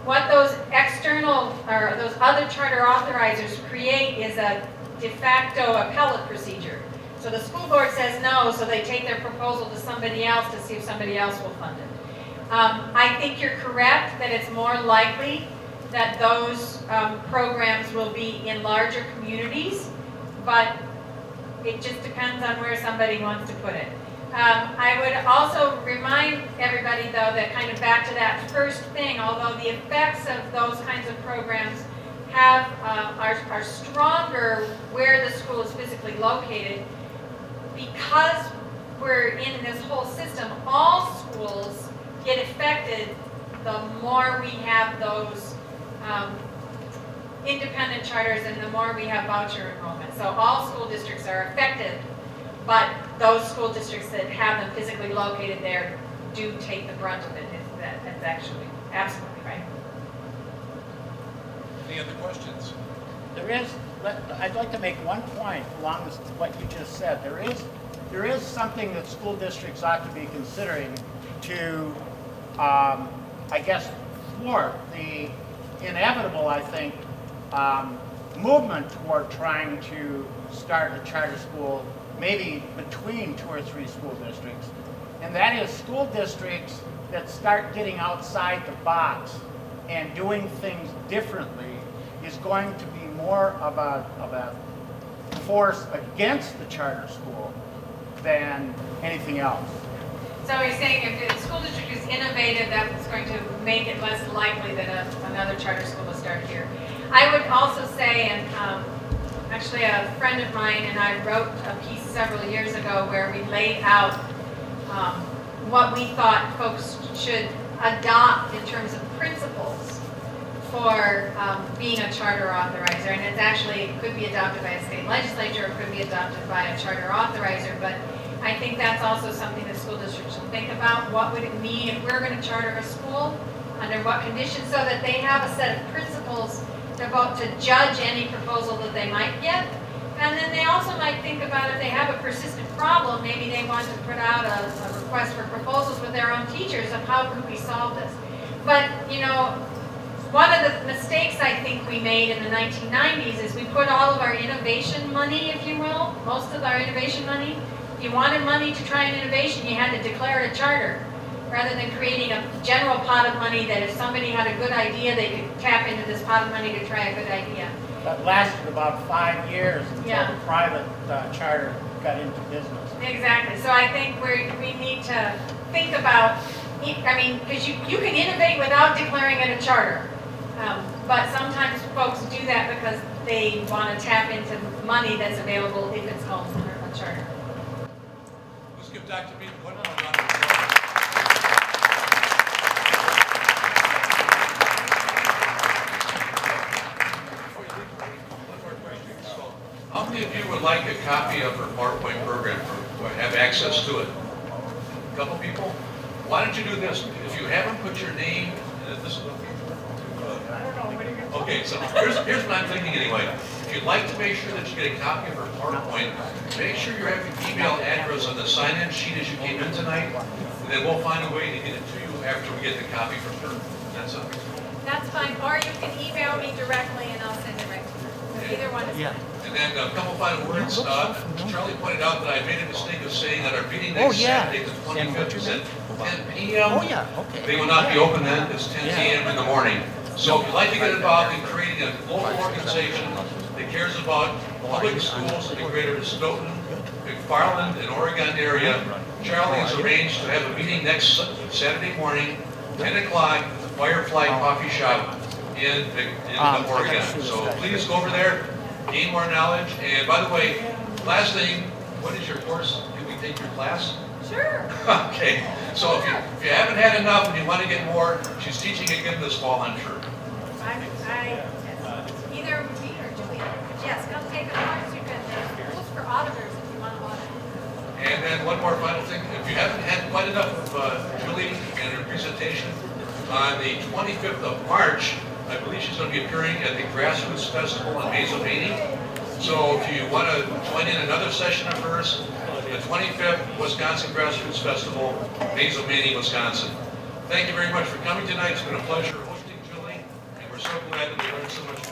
what those external or those other charter authorizers create is a de facto appellate procedure. So the school board says no, so they take their proposal to somebody else to see if somebody else will fund it. I think you're correct that it's more likely that those programs will be in larger communities, but it just depends on where somebody wants to put it. I would also remind everybody, though, that kind of back to that first thing, although the effects of those kinds of programs are stronger where the school is physically located, because we're in this whole system, all schools get affected the more we have those independent charters and the more we have voucher enrollment. So all school districts are affected, but those school districts that have them physically located there do take the brunt of it. That's actually absolutely right. Any other questions? I'd like to make one point along with what you just said. There is something that school districts ought to be considering to, I guess, thwart the inevitable, I think, movement toward trying to start a charter school maybe between 2 or 3 school districts. And that is school districts that start getting outside the box and doing things differently is going to be more of a force against the charter school than anything else. So he's saying if the school district is innovative, that's going to make it less likely that another charter school will start here. I would also say, and actually a friend of mine and I wrote a piece several years ago where we laid out what we thought folks should adopt in terms of principles for being a charter authorizer. And it's actually, it could be adopted by a state legislature, or it could be adopted by a charter authorizer, but I think that's also something the school district should think about. What would it mean if we're going to charter a school? Under what conditions? So that they have a set of principles to judge any proposal that they might get. And then they also might think about if they have a persistent problem, maybe they want to put out a request for proposals with their own teachers of how could we solve this. But, you know, one of the mistakes I think we made in the 1990s is we put all of our innovation money, if you will, most of our innovation money. If you wanted money to try an innovation, you had to declare it a charter, rather than creating a general pot of money that if somebody had a good idea, they could tap into this pot of money to try a good idea. That lasted about 5 years until Yeah. the private charter got into business. Exactly. So I think we need to think about, I mean, because you can innovate without declaring it a charter. But sometimes folks do that because they want to tap into money that's available if it's called a charter. Let's give Dr. Mead one more round. How many of you would like a copy of her PowerPoint program or have access to it? A couple people? Why don't you do this? If you haven't put your name, this is okay, so here's what I'm thinking anyway. If you'd like to make sure that you get a copy of her PowerPoint, make sure you have your email address on the sign-in sheet as you came in tonight, and then we'll find a way to get it to you after we get the copy from her. That's it. That's fine. Or you can email me directly and I'll send it right to you. Either one is fine. And then a couple final words. Charlie pointed out that I made a mistake of saying that our meeting next Saturday, the 25th, is at 10 p.m. Oh, yeah, okay. They will not be open then. It's 10 a.m. in the morning. So if you'd like to get involved in creating a local organization that cares about public schools in the greater Stoughton, McFarland, and Oregon area, Charlie has arranged to have a meeting next Saturday morning, 10 o'clock, at the Firefly Coffee Shop in Oregon. So please go over there, gain more knowledge. And by the way, last thing, what is your course? Can we take your class? Sure. Okay. So if you haven't had enough and you want to get more, she's teaching again this fall, I'm sure. Either me or Julie. Yes, come take a course. You can look for auditors if you want to audit. And then one more final thing. If you haven't had quite enough of Julie and her presentation, on the 25th of March, I believe she's going to be appearing at the Grassroots Festival in Mazomanie. So if you want to join in another session of hers, the 25th Wisconsin Grassroots Festival, Mazomanie, Wisconsin. Thank you very much for coming tonight. It's been a pleasure hosting Julie, and we're so glad that we learned so much